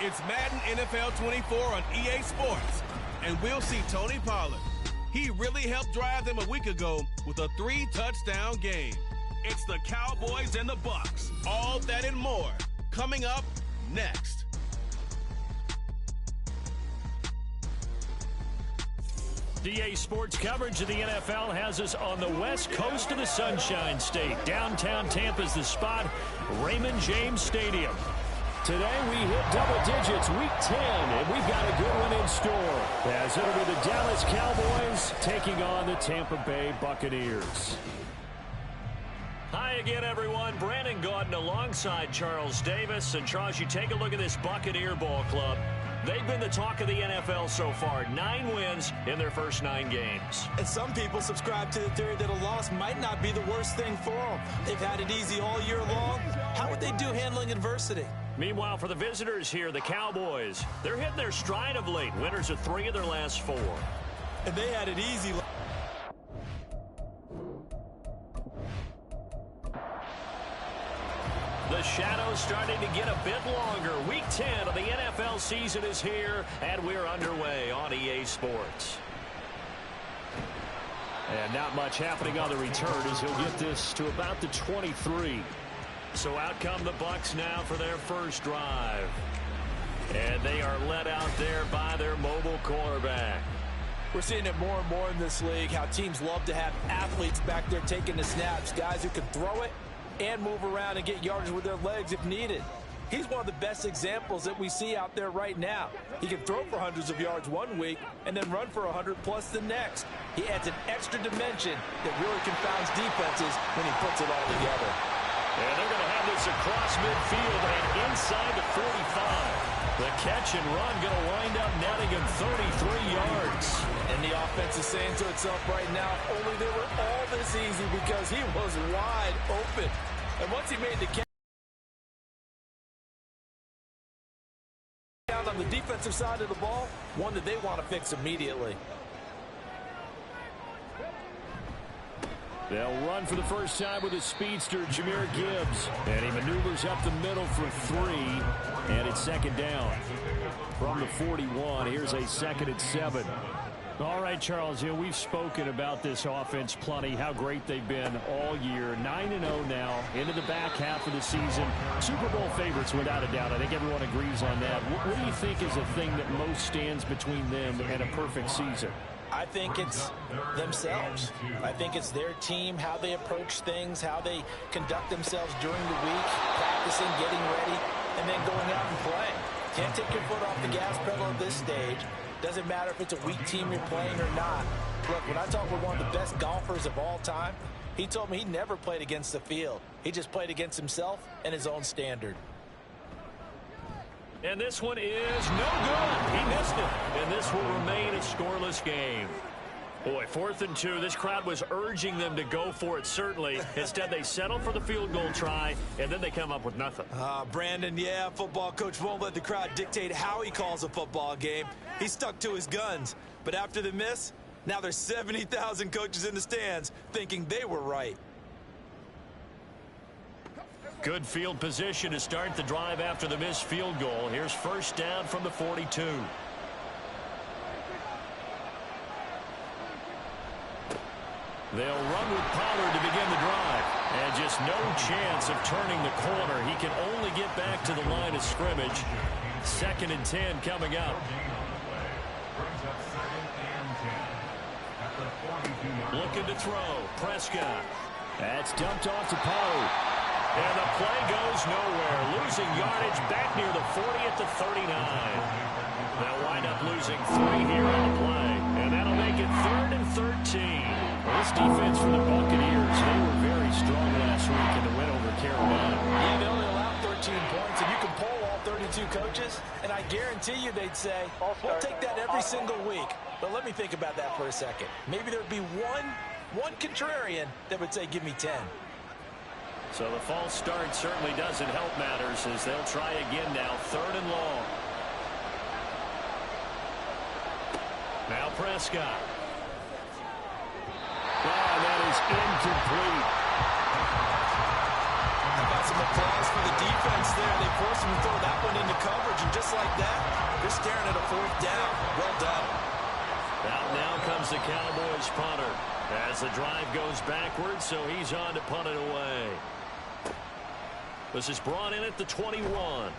It's Madden NFL 24 on EA Sports, and we'll see Tony Pollard. He really helped drive them a week ago with a 3-touchdown game. It's the Cowboys and the Bucs. All that and more coming up next. EA Sports coverage of the NFL has us on the west coast of the Sunshine State. Downtown Tampa's the spot, Raymond James Stadium. Today we hit double digits, week 10, and we've got a good one in store, as it'll be the Dallas Cowboys taking on the Tampa Bay Buccaneers. Hi again, everyone. Brandon Gaudin alongside Charles Davis. And Charles, you take a look at this Buccaneer ball club. They've been the talk of the NFL so far. 9 wins in their first 9 games. And some people subscribe to the theory that a loss might not be the worst thing for them. They've had it easy all year long. How would they do handling adversity? Meanwhile, for the visitors here, the Cowboys, they're hitting their stride of late. Winners of 3 of their last 4. And they had it easy. The shadow's starting to get a bit longer. Week 10 of the NFL season is here, and we're underway on EA Sports. And not much happening on the return as he'll get this to about the 23. So out come the Bucs now for their first drive. And they are led out there by their mobile quarterback. We're seeing it more and more in this league, how teams love to have athletes back there taking the snaps, guys who can throw it and move around and get yardage with their legs if needed. He's one of the best examples that we see out there right now. He can throw for hundreds of yards one week and then run for 100+ the next. He adds an extra dimension that really confounds defenses when he puts it all together. And they're going to have this across midfield and inside the 45. The catch and run going to wind up netting him 33 yards. And the offense is saying to itself right now, only they were all this easy because he was wide open. And once he made the catch down on the defensive side of the ball, one that they want to fix immediately. They'll run for the first time with his speedster, Jahmyr Gibbs. And he maneuvers up the middle for 3. And it's second down. From the 41, here's a 2nd and 7. All right, Charles, we've spoken about this offense plenty, how great they've been all year. 9-0 now, into the back half of the season. Super Bowl favorites, without a doubt. I think everyone agrees on that. What do you think is the thing that most stands between them and a perfect season? I think it's themselves. I think it's their team, how they approach things, how they conduct themselves during the week, practicing, getting ready, and then going out and playing. Can't take your foot off the gas pedal at this stage. Doesn't matter if it's a weak team you're playing or not. Look, when I talk with one of the best golfers of all time, he told me he never played against the field. He just played against himself and his own standard. And this one is no good. He missed it. And this will remain a scoreless game. Boy, 4th and 2. This crowd was urging them to go for it, certainly. Instead, they settled for the field goal try, and then they come up with nothing. Brandon, yeah, football coach won't let the crowd dictate how he calls a football game. He stuck to his guns. But after the miss, now there's 70,000 coaches in the stands thinking they were right. Good field position to start the drive after the missed field goal. Here's first down from the 42. They'll run with Pollard to begin the drive. And just no chance of turning the corner. He can only get back to the line of scrimmage. 2nd and 10 coming up. Looking to throw. Prescott. That's dumped off to Pollard. And the play goes nowhere. Losing yardage back near the 40 at the 39. They'll wind up losing 3 here on the play. And that'll make it 3rd and 13. Well, this defense for the Buccaneers, they were very strong last week in the win over Carolina. Yeah, they only allowed 13 points, and you can poll all 32 coaches, and I guarantee you they'd say, we'll take that every single week. But let me think about that for a second. Maybe there'd be one contrarian that would say, give me 10. So the false start certainly doesn't help matters as they'll try again now. 3rd and long. Now Prescott. And that is incomplete. How about some applause for the defense there? They forced him to throw that one into coverage, and And just like that, you're staring at a 4th down. Well done. Out now comes the Cowboys punter as the drive goes backwards, so he's on to punt it away. This is brought in at the 21.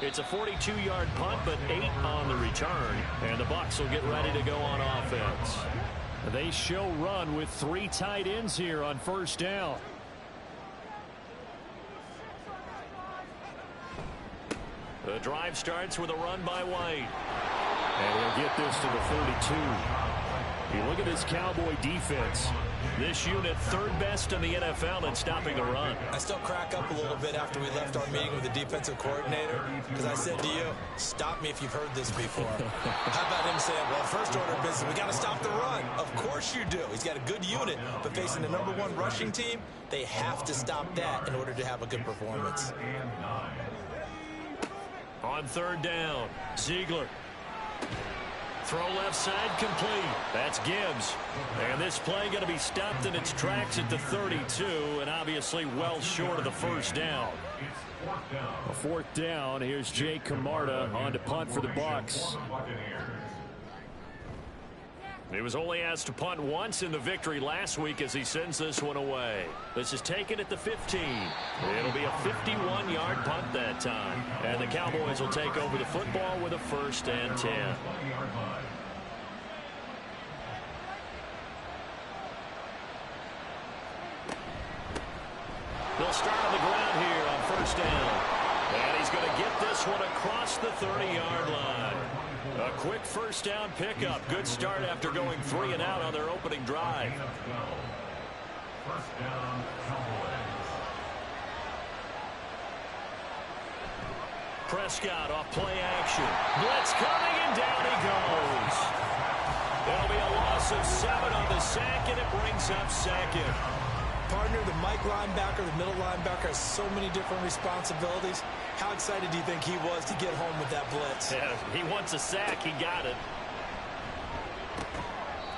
It's a 42-yard punt, but 8 on the return, and the Bucs will get ready to go on offense. They show run with 3 tight ends here on 1st down. The drive starts with a run by White. And he'll get this to the 32. You look at this Cowboy defense. This unit 3rd best in the NFL in stopping the run. I still crack up a little bit after we left our meeting with the defensive coordinator because I said to you, stop me if you've heard this before. How about him saying, well, first order of business, we got to stop the run. Of course you do. He's got a good unit, but facing the #1 rushing team, they have to stop that in order to have a good performance. On 3rd down, Ziegler. Throw left side complete. That's Gibbs. And this play going to be stopped in its tracks at the 32, and obviously well short of the 1st down. A 4th down. Here's Jay Camarda on to punt for the Bucs. He was only asked to punt once in the victory last week as he sends this one away. This is taken at the 15. It'll be a 51-yard punt that time. And the Cowboys will take over the football with a 1st and 10. They'll start on the ground here on 1st down. And he's going to get this one across the 30-yard line. A quick 1st down pickup. Good start after going 3 and out on their opening drive. Prescott off play action. Blitz coming, and down he goes. There'll be a loss of 7 on the sack, and it brings up 2nd. Partner, the Mike linebacker, the middle linebacker has so many different responsibilities. How excited do you think he was to get home with that blitz? Yeah, he wants a sack. He got it.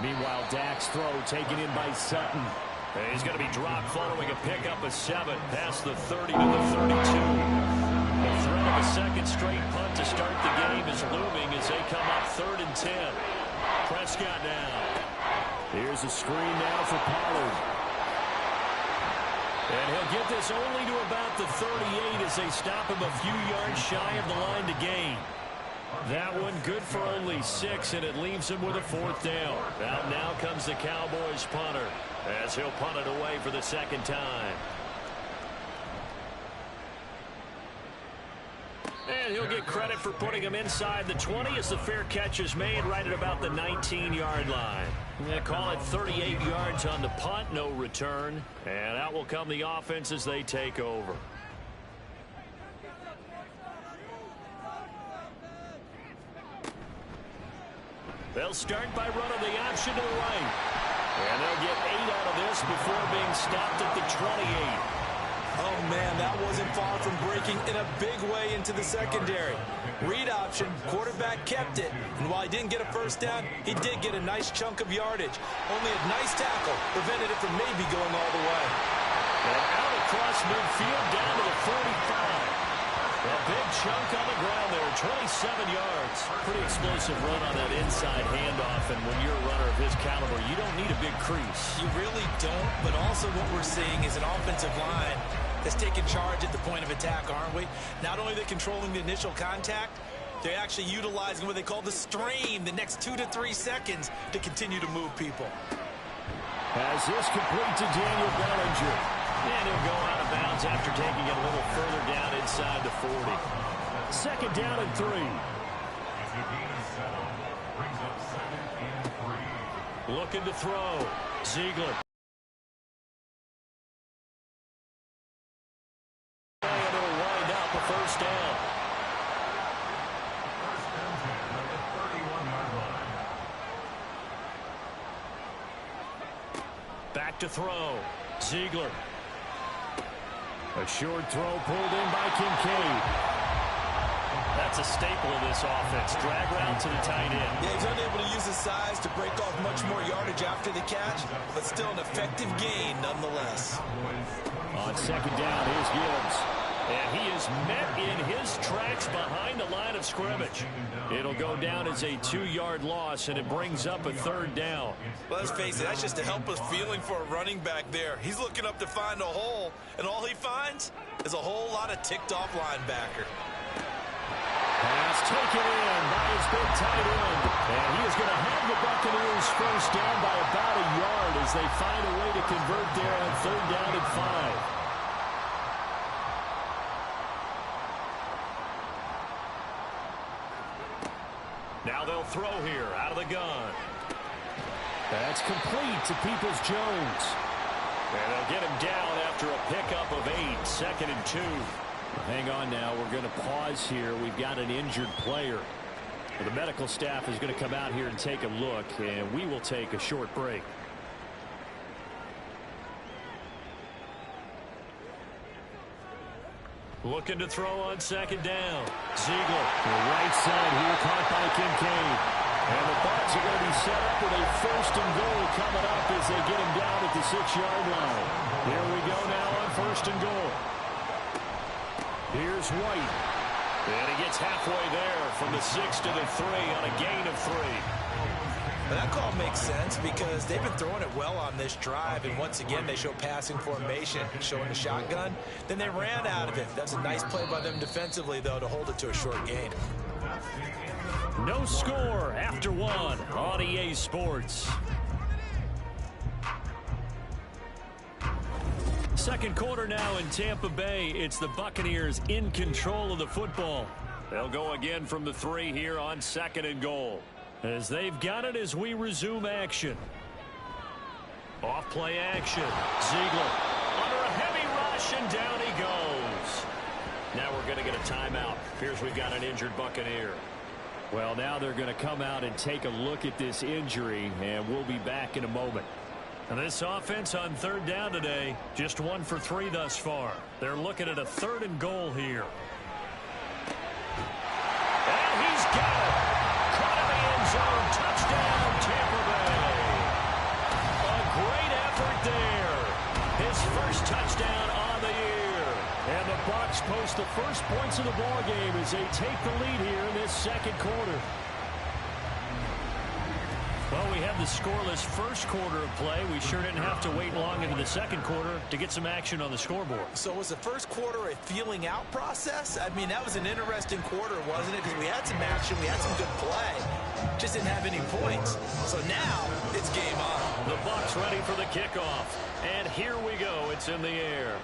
Meanwhile, Dak's throw taken in by Sutton. And he's going to be dropped following a pickup of 7 past the 30 to the 32. The threat of a 2nd straight punt to start the game is looming as they come up 3rd and 10. Prescott now. Here's a screen now for Pollard. And he'll get this only to about the 38 as they stop him a few yards shy of the line to gain. That one good for only 6, and it leaves him with a 4th down. Out now comes the Cowboys punter as he'll punt it away for the 2nd time. And he'll get credit for putting him inside the 20 as the fair catch is made right at about the 19-yard line. They call it 38 yards on the punt, no return. And out will come the offense as they take over. They'll start by running the option to the right. And they'll get 8 out of this before being stopped at the 28. Oh, man, that wasn't far from breaking in a big way into the secondary. Read option, quarterback kept it. And while he didn't get a 1st down, he did get a nice chunk of yardage. Only a nice tackle prevented it from maybe going all the way. And out across midfield down to the 45. A big chunk on the ground there, 27 yards. Pretty explosive run on that inside handoff, and when you're a runner of his caliber, you don't need a big crease. You really don't, but also what we're seeing is an offensive line that's taking charge at the point of attack, aren't we? Not only are they controlling the initial contact, they're actually utilizing what they call the strain, the next 2 to 3 seconds to continue to move people. As this complete to Daniel Bellinger. And he'll go out of bounds after taking it a little further down inside the 40. 2nd down and 3. Looking to throw. Ziegler. And it'll wind up a 1st down. Back to throw. Ziegler. A short throw pulled in by Kincaid. That's a staple of this offense. Drag route to the tight end. Yeah, he's unable to use his size to break off much more yardage after the catch, but still an effective gain nonetheless. On 2nd down, here's Gibbs. And he is met in his tracks behind the line of scrimmage. It'll go down as a 2-yard loss, and it brings up a 3rd down. Well, let's face it, that's just a helpless feeling for a running back there. He's looking up to find a hole, and all he finds is a whole lot of ticked-off linebacker. Pass taken in by his big tight end. And he is going to have the Buccaneers first down by about a yard as they find a way to convert there on 3rd down and 5. Now they'll throw here out of the gun. That's complete to Peoples-Jones. And they'll get him down after a pickup of 8, 2nd and 2. Hang on now. We're going to pause here. We've got an injured player. The medical staff is going to come out here and take a look, and we will take a short break. Looking to throw on 2nd down. Ziegler, the right side here, caught by Kincaid. And the Bucs are going to be set up with a 1st and goal coming up as they get him down at the 6-yard line. Here we go now on 1st and goal. Here's White. And he gets halfway there from the 6 to the 3 on a gain of 3. That call makes sense because they've been throwing it well on this drive, and once again they show passing formation, showing the shotgun. Then they ran out of it. That's a nice play by them defensively, though, to hold it to a short gain. No score after 1 on EA Sports. Second quarter now in Tampa Bay. It's the Buccaneers in control of the football. They'll go again from the 3 here on 2nd and goal. As they've got it as we resume action. Off play action. Ziegler under a heavy rush, and down he goes. Now we're going to get a timeout. Appears we've got an injured Buccaneer. Well, now they're going to come out and take a look at this injury, and we'll be back in a moment. And this offense on 3rd down today, just 1 for 3 thus far. They're looking at a 3rd and goal here. And he's got it. Caught in the end zone. Touchdown, Tampa Bay. A great effort there. His first touchdown on the year. And the Bucs post the first points of the ballgame as they take the lead here in this 2nd quarter. Well, we had the scoreless first quarter of play. We sure didn't have to wait long into the 2nd quarter to get some action on the scoreboard. So was the first quarter a feeling out process? I mean, that was an interesting quarter, wasn't it? Because we had some action, we had some good play. Just didn't have any points. So now it's game on. The Bucs ready for the kickoff. And here we go. It's in the air.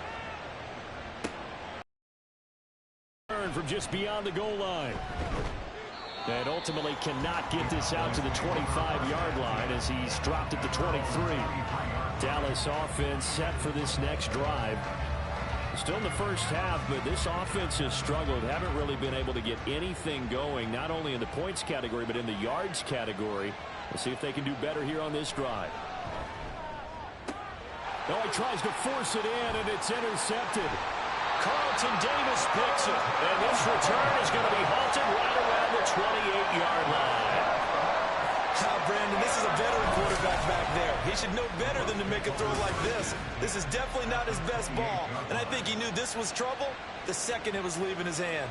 From just beyond the goal line. And ultimately cannot get this out to the 25-yard line as he's dropped at the 23. Dallas offense set for this next drive. Still in the first half, but this offense has struggled. Haven't really been able to get anything going, not only in the points category, but in the yards category. We'll see if they can do better here on this drive. Oh, he tries to force it in, and it's intercepted. Carlton Davis picks it, and this return is going to be halted right around the 28-yard line. Brandon, this is a veteran quarterback back there. He should know better than to make a throw like this. This is definitely not his best ball, and I think he knew this was trouble the second it was leaving his hand.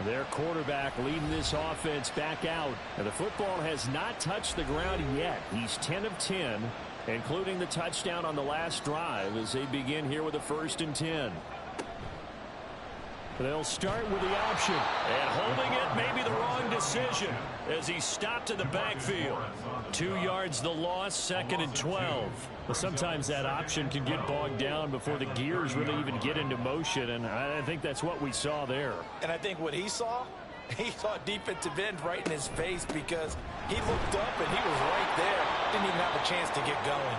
Their quarterback leading this offense back out. And the football has not touched the ground yet. He's 10 of 10. Including the touchdown on the last drive as they begin here with a 1st and 10. They'll start with the option. And holding it may be the wrong decision as he stopped in the backfield. 2 yards the loss, 2nd and 12. But sometimes that option can get bogged down before the gears really even get into motion, and I think that's what we saw there. And I think what he saw defensive end right in his face because he looked up and he was right there. Didn't even have a chance to get going.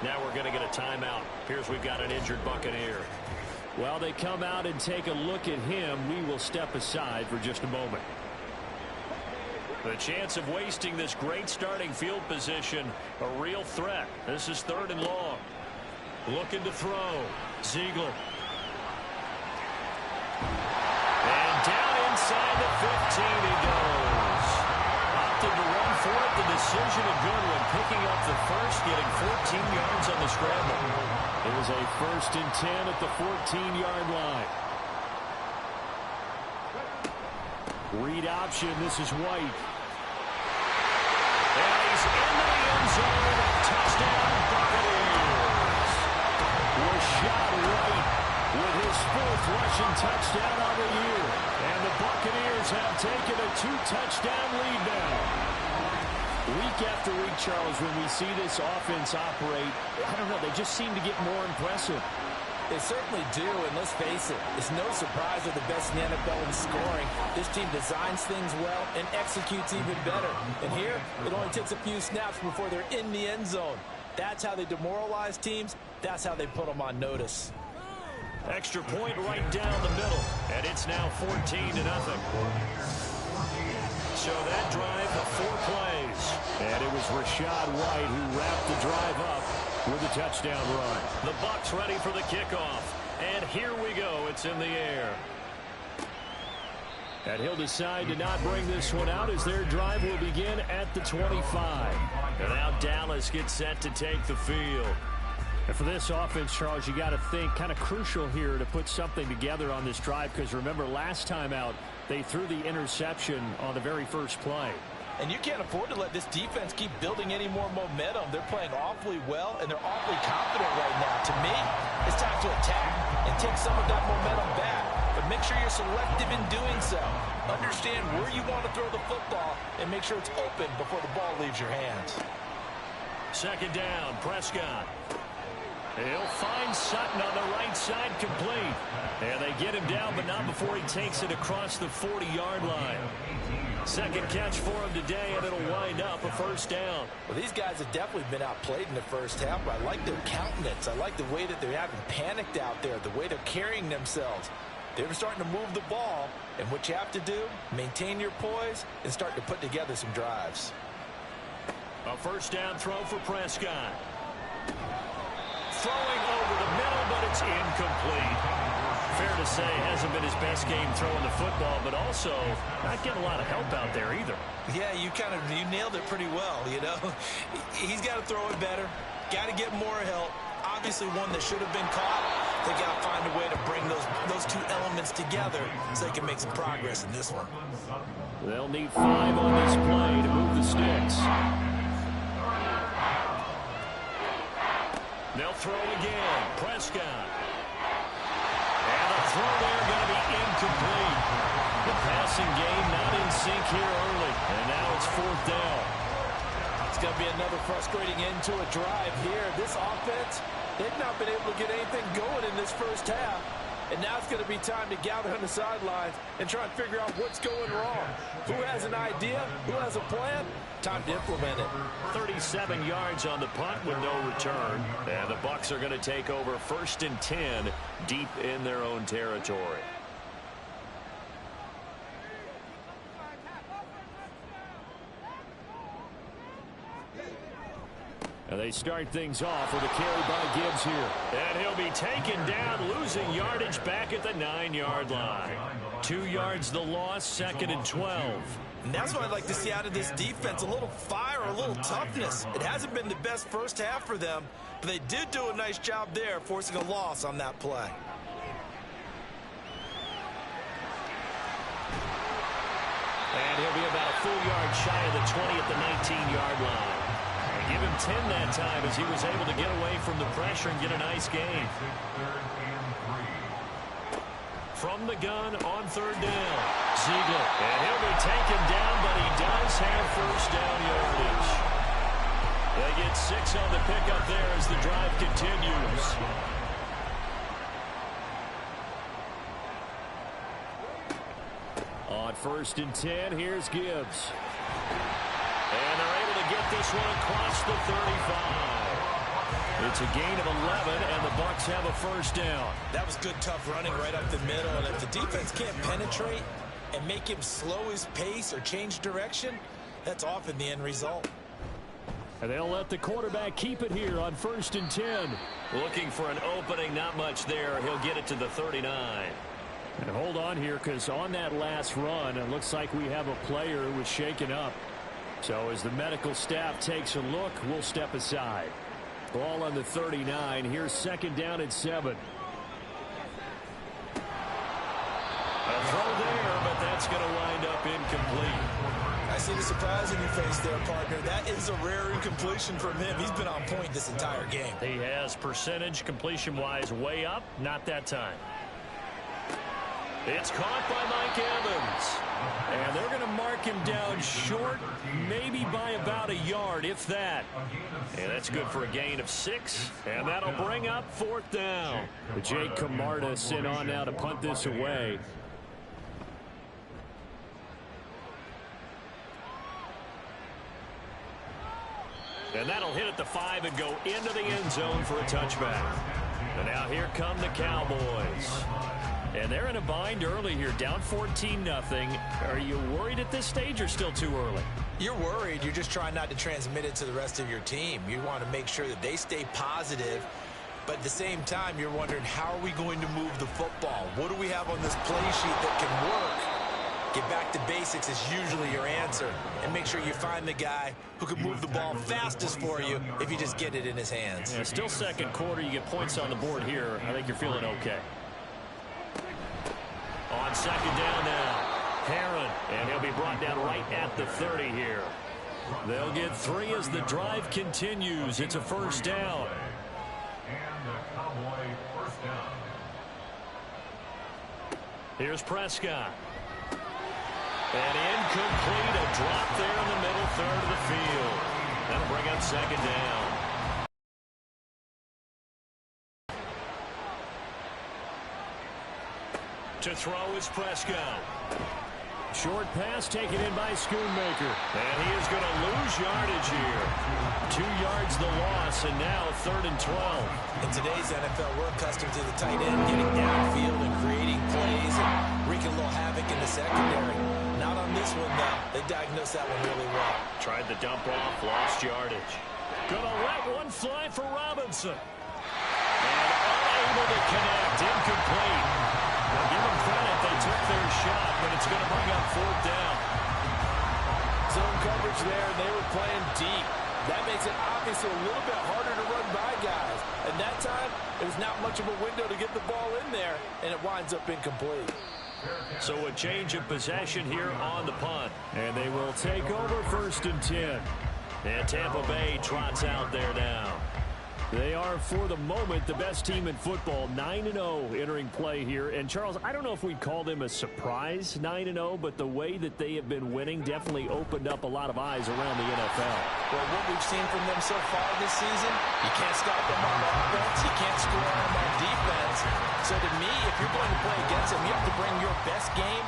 Now we're going to get a timeout. Here's we've got an injured Buccaneer. While they come out and take a look at him, we will step aside for just a moment. The chance of wasting this great starting field position, a real threat. This is 3rd and long. Looking to throw. Ziegler. And down inside the 15 he goes. Opted to run for it to the precision of Goodwin picking up the first, getting 14 yards on the scramble. It was a 1st and 10 at the 14-yard line. Read option. This is White. And he's into the end zone. Touchdown, Buccaneers. Rashad White with his 4th rushing touchdown on the year. And the Buccaneers have taken a 2-touchdown lead now. Week after week, Charles, when we see this offense operate, I don't know, they just seem to get more impressive. They certainly do, and let's face it, it's no surprise they're the best in the NFL in scoring. This team designs things well and executes even better. And here, it only takes a few snaps before they're in the end zone. That's how they demoralize teams. That's how they put them on notice. Extra point right down the middle, and it's now 14-0. So that drive of 4 plays. And it was Rashad White who wrapped the drive up with a touchdown run. The Bucs ready for the kickoff. And here we go. It's in the air. And he'll decide to not bring this one out as their drive will begin at the 25. And now Dallas gets set to take the field. And for this offense, Charles, you got to think kind of crucial here to put something together on this drive, because remember last time out they threw the interception on the very first play. And you can't afford to let this defense keep building any more momentum. They're playing awfully well, and they're awfully confident right now. To me, it's time to attack and take some of that momentum back. But make sure you're selective in doing so. Understand where you want to throw the football and make sure it's open before the ball leaves your hands. 2nd down, Prescott. He'll find Sutton on the right side, complete. And they get him down, but not before he takes it across the 40-yard line. 2nd catch for him today, and it'll wind up a 1st down. Well, these guys have definitely been outplayed in the first half, but I like their countenance. I like the way that they haven't panicked out there, the way they're carrying themselves. They're starting to move the ball, and what you have to do, maintain your poise and start to put together some drives. A 1st down throw for Prescott. Throwing over the middle, but it's incomplete. Fair to say, hasn't been his best game throwing the football, but also not getting a lot of help out there either. Yeah, you nailed it pretty well, you know. He's got to throw it better. Got to get more help. Obviously one that should have been caught. They got to find a way to bring those 2 elements together so they can make some progress in this one. They'll need 5 on this play to move the sticks. They'll throw again. Prescott. And the throw there going to be incomplete. The passing game not in sync here early. And now it's 4th down. It's going to be another frustrating end to a drive here. This offense, they've not been able to get anything going in this first half. And now it's going to be time to gather on the sidelines and try and figure out what's going wrong. Who has an idea? Who has a plan? Time to implement it. 37 yards on the punt with no return. And the Bucs are going to take over 1st and 10 deep in their own territory. And they start things off with a carry by Gibbs here. And he'll be taken down, losing yardage back at the 9-yard line. 2 yards the loss, 2nd and 12. And that's what I'd like to see out of this defense, a little fire, a little toughness. It hasn't been the best first half for them, but they did do a nice job there, forcing a loss on that play. And he'll be about a full yard shy of the 20 at the 19-yard line. Give him 10 that time as he was able to get away from the pressure and get a nice gain. From the gun on 3rd down. Ziegler. And he'll be taken down, but he does have 1st down yardage. They get 6 on the pickup there as the drive continues. On 1st and 10, here's Gibbs. And they're able to get this one across the 35. It's a gain of 11, and the Bucs have a 1st down. That was good, tough running right up the middle. And if the defense can't penetrate and make him slow his pace or change direction, that's often the end result. And they'll let the quarterback keep it here on 1st and 10. Looking for an opening, not much there. He'll get it to the 39. And hold on here, because on that last run, it looks like we have a player who was shaken up. So as the medical staff takes a look, we'll step aside. Ball on the 39. Here's second down and 7. A throw there, but that's going to wind up incomplete. I see the surprise in your face there, partner. That is a rare incompletion from him. He's been on point this entire game. He has percentage completion-wise way up. Not that time. It's caught by Mike Evans. And they're going to mark him down short, maybe by about a yard, if that. And that's good for a gain of 6. And that'll bring up 4th down. Jake Camarda sent on now to punt this away. And that'll hit at the 5 and go into the end zone for a touchback. And now here come the Cowboys. And they're in a bind early here, down 14-0. Are you worried at this stage or still too early? You're worried. You're just trying not to transmit it to the rest of your team. You want to make sure that they stay positive. But at the same time, you're wondering, how are we going to move the football? What do we have on this play sheet that can work? Get back to basics is usually your answer. And make sure you find the guy who can move the ball fastest for you if you just get it in his hands. Yeah, still second quarter. You get points on the board here. I think you're feeling okay. On second down now, Herron, and he'll be brought down right at the 30 here. They'll get 3 as the drive continues. It's a first down. Here's Prescott. And incomplete, a drop there in the middle third of the field. That'll bring up second down. To throw is Prescott. Short pass taken in by Schoonmaker. And he is going to lose yardage here. 2 yards the loss, and now 3rd and 12. In today's NFL, we're accustomed to the tight end getting downfield and creating plays and wreaking a little havoc in the secondary. Not on this one, though. They diagnosed that one really well. Tried the dump off, lost yardage. Gonna let one fly for Robinson. And unable to connect, incomplete. Now give them credit, they took their shot, but it's going to bring up 4th down. Zone coverage there, and they were playing deep. That makes it obviously a little bit harder to run by guys. And that time, there's not much of a window to get the ball in there, and it winds up incomplete. So a change of possession here on the punt. And they will take over 1st and 10. And Tampa Bay trots out there now. They are, for the moment, the best team in football, 9-0 entering play here. And, Charles, I don't know if we'd call them a surprise 9-0, but the way that they have been winning definitely opened up a lot of eyes around the NFL. Well, what we've seen from them so far this season, you can't stop them on offense, you can't score on them on defense. So to me, if you're going to play against them, you have to bring your best game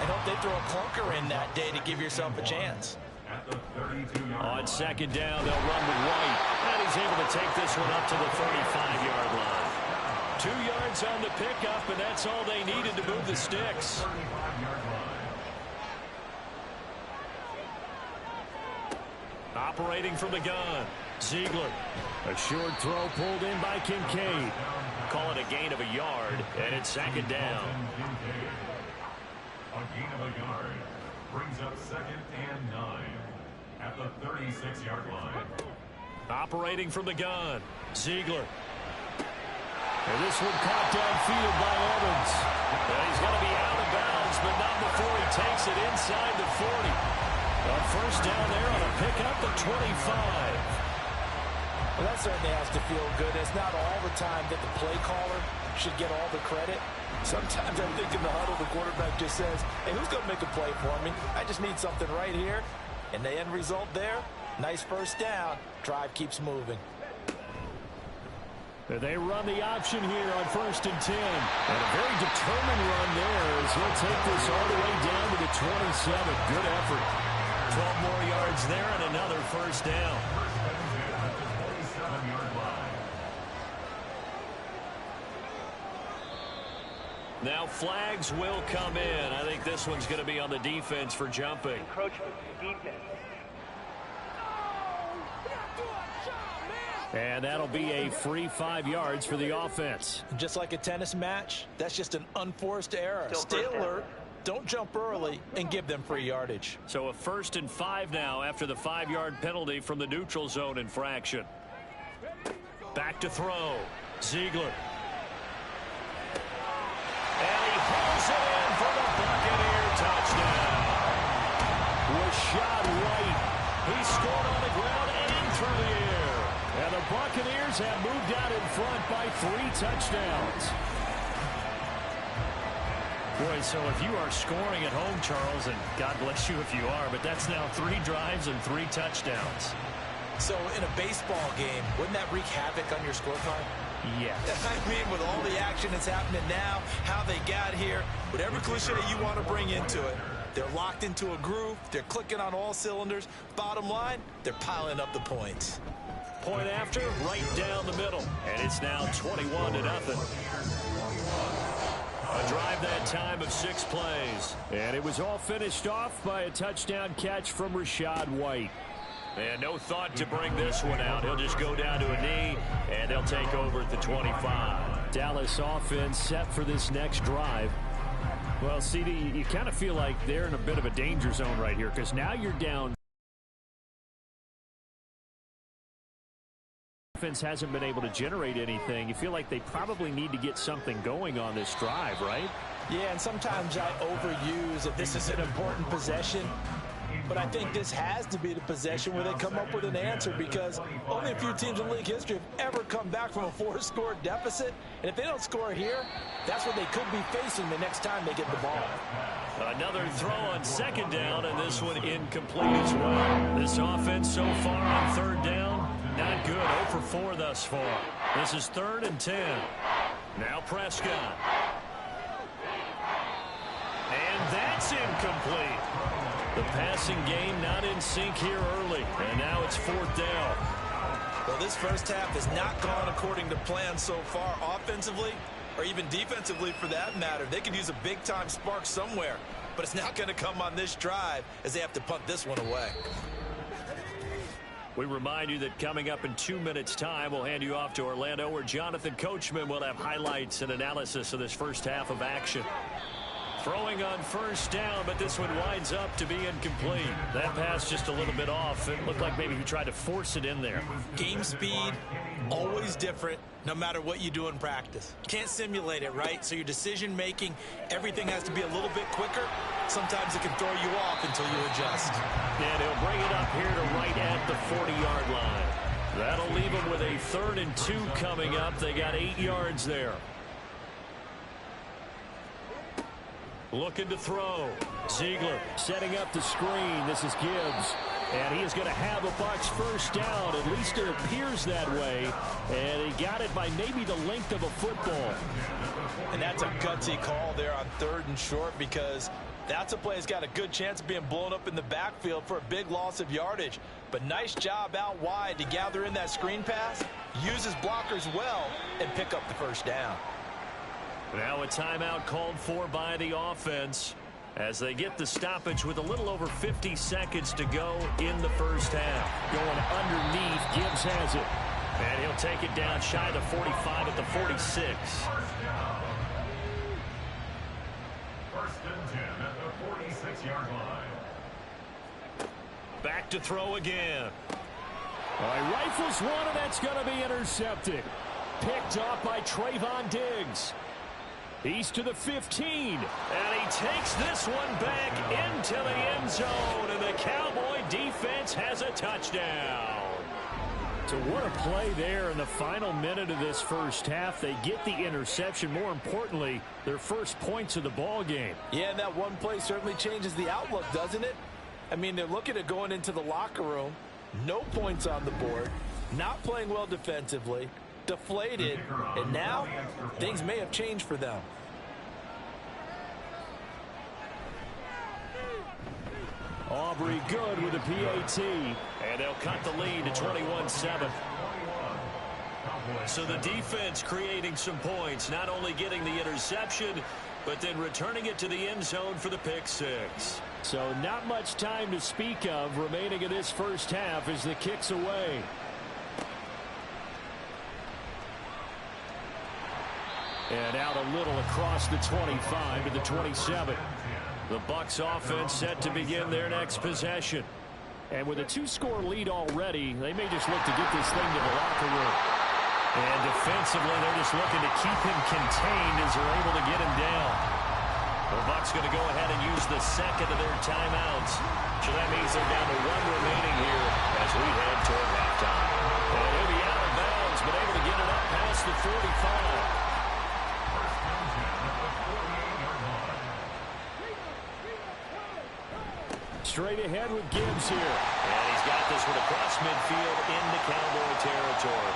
and hope they throw a clunker in that day to give yourself a chance. On second down, they'll run with White. And he's able to take this one up to the 35-yard line. 2 yards on the pickup, and that's all they needed to move the sticks. Operating from the gun, Ziegler. A short throw pulled in by Kincaid. Call it a gain of a yard, and it's second down. A gain of a yard brings up 2nd and 9 at the 36-yard line. Operating from the gun, Ziegler. And this one caught downfield by Evans. And he's going to be out of bounds, but not before he takes it inside the 40. A first down there on a pickup at 25. Well, that certainly has to feel good. It's not all the time that the play caller should get all the credit. Sometimes I think in the huddle, the quarterback just says, hey, who's going to make a play for me? I just need something right here. And the end result there, nice first down. Drive keeps moving. They run the option here on 1st and 10. And a very determined run there as he'll take this all the way down to the 27. Good effort. 12 more yards there and another first down. Now flags will come in. I think this one's going to be on the defense for jumping. Encroachment defense. And that'll be a free 5 yards for the offense. Just like a tennis match, that's just an unforced error. Stay alert, Don't jump early and give them free yardage. So a 1st and 5 now after the 5-yard penalty from the neutral zone infraction. Back to throw. Ziegler. And he hauls it in for the Buccaneer touchdown. Rashad White. He scored on the ground and through the air. And the Buccaneers have moved out in front by 3 touchdowns. Boy, so if you are scoring at home, Charles, and God bless you if you are, but that's now 3 drives and 3 touchdowns. So in a baseball game, wouldn't that wreak havoc on your scorecard? Yes. I mean, with all the action that's happening now, how they got here, whatever cliche you want to bring into it, they're locked into a groove, they're clicking on all cylinders. Bottom line, they're piling up the points. Point after, right down the middle. And it's now 21-0. A drive that time of 6 plays. And it was all finished off by a touchdown catch from Rashad White. And no thought to bring this one out. He'll just go down to a knee, and they'll take over at the 25. Dallas offense set for this next drive. Well, CD, you kind of feel like they're in a bit of a danger zone right here because now you're down. Offense hasn't been able to generate anything. You feel like they probably need to get something going on this drive, right? Yeah, and sometimes I overuse that this is an important possession. But I think this has to be the possession where they come up with an answer because only a few teams in league history have ever come back from a 4-score deficit. And if they don't score here, that's what they could be facing the next time they get the ball. Another throw on 2nd down, and this one incomplete as well. This offense so far on 3rd down, not good. 0 for 4 thus far. This is 3rd and 10. Now Prescott. And that's incomplete. The passing game not in sync here early, and now it's 4th down. Well, this first half has not gone according to plan so far offensively or even defensively for that matter. They could use a big-time spark somewhere, but it's not going to come on this drive as they have to punt this one away. We remind you that coming up in 2 minutes' time, we'll hand you off to Orlando, where Jonathan Coachman will have highlights and analysis of this first half of action. Throwing on 1st down, but this one winds up to be incomplete. That pass just a little bit off. It looked like maybe he tried to force it in there. Game speed, always different, no matter what you do in practice. You can't simulate it, right? So your decision-making, everything has to be a little bit quicker. Sometimes it can throw you off until you adjust. And he'll bring it up here to right at the 40-yard line. That'll leave them with a 3rd and 2 coming up. They got 8 yards there. Looking to throw. Ziegler setting up the screen. This is Gibbs. And he is going to have a Bucs 1st down. At least it appears that way. And he got it by maybe the length of a football. And that's a gutsy call there on 3rd and short because that's a play that's got a good chance of being blown up in the backfield for a big loss of yardage. But nice job out wide to gather in that screen pass, use his blockers well, and pick up the 1st down. Now a timeout called for by the offense as they get the stoppage with a little over 50 seconds to go in the first half. Going underneath, Gibbs has it. And he'll take it down shy of the 45 at the 46. 1st and 10 at the 46-yard line. Back to throw again. All right, rifles one, and that's going to be intercepted. Picked off by Trayvon Diggs. He's to the 15, and he takes this one back into the end zone, and the Cowboy defense has a touchdown. So what a play there in the final minute of this first half. They get the interception. More importantly, their first points of the ball game. Yeah, and that one play certainly changes the outlook, doesn't it? I mean, they're looking at going into the locker room, no points on the board, not playing well defensively, deflated, and now things may have changed for them. Aubrey good with a PAT, and they'll cut the lead to 21-7. So the defense creating some points, not only getting the interception, but then returning it to the end zone for the pick six. So not much time to speak of remaining in this first half as the kick's away. And out a little across the 25 to the 27. The Bucs offense set to begin their next possession. And with a 2-score lead already, they may just look to get this thing to the locker room. And defensively, they're just looking to keep him contained as they're able to get him down. The Bucs going to go ahead and use the second of their timeouts. So that means they're down to 1 remaining here as we head toward halftime. And he'll be out of bounds, but able to get it up past the 45. Straight ahead with Gibbs here. And he's got this one across midfield into Cowboy territory.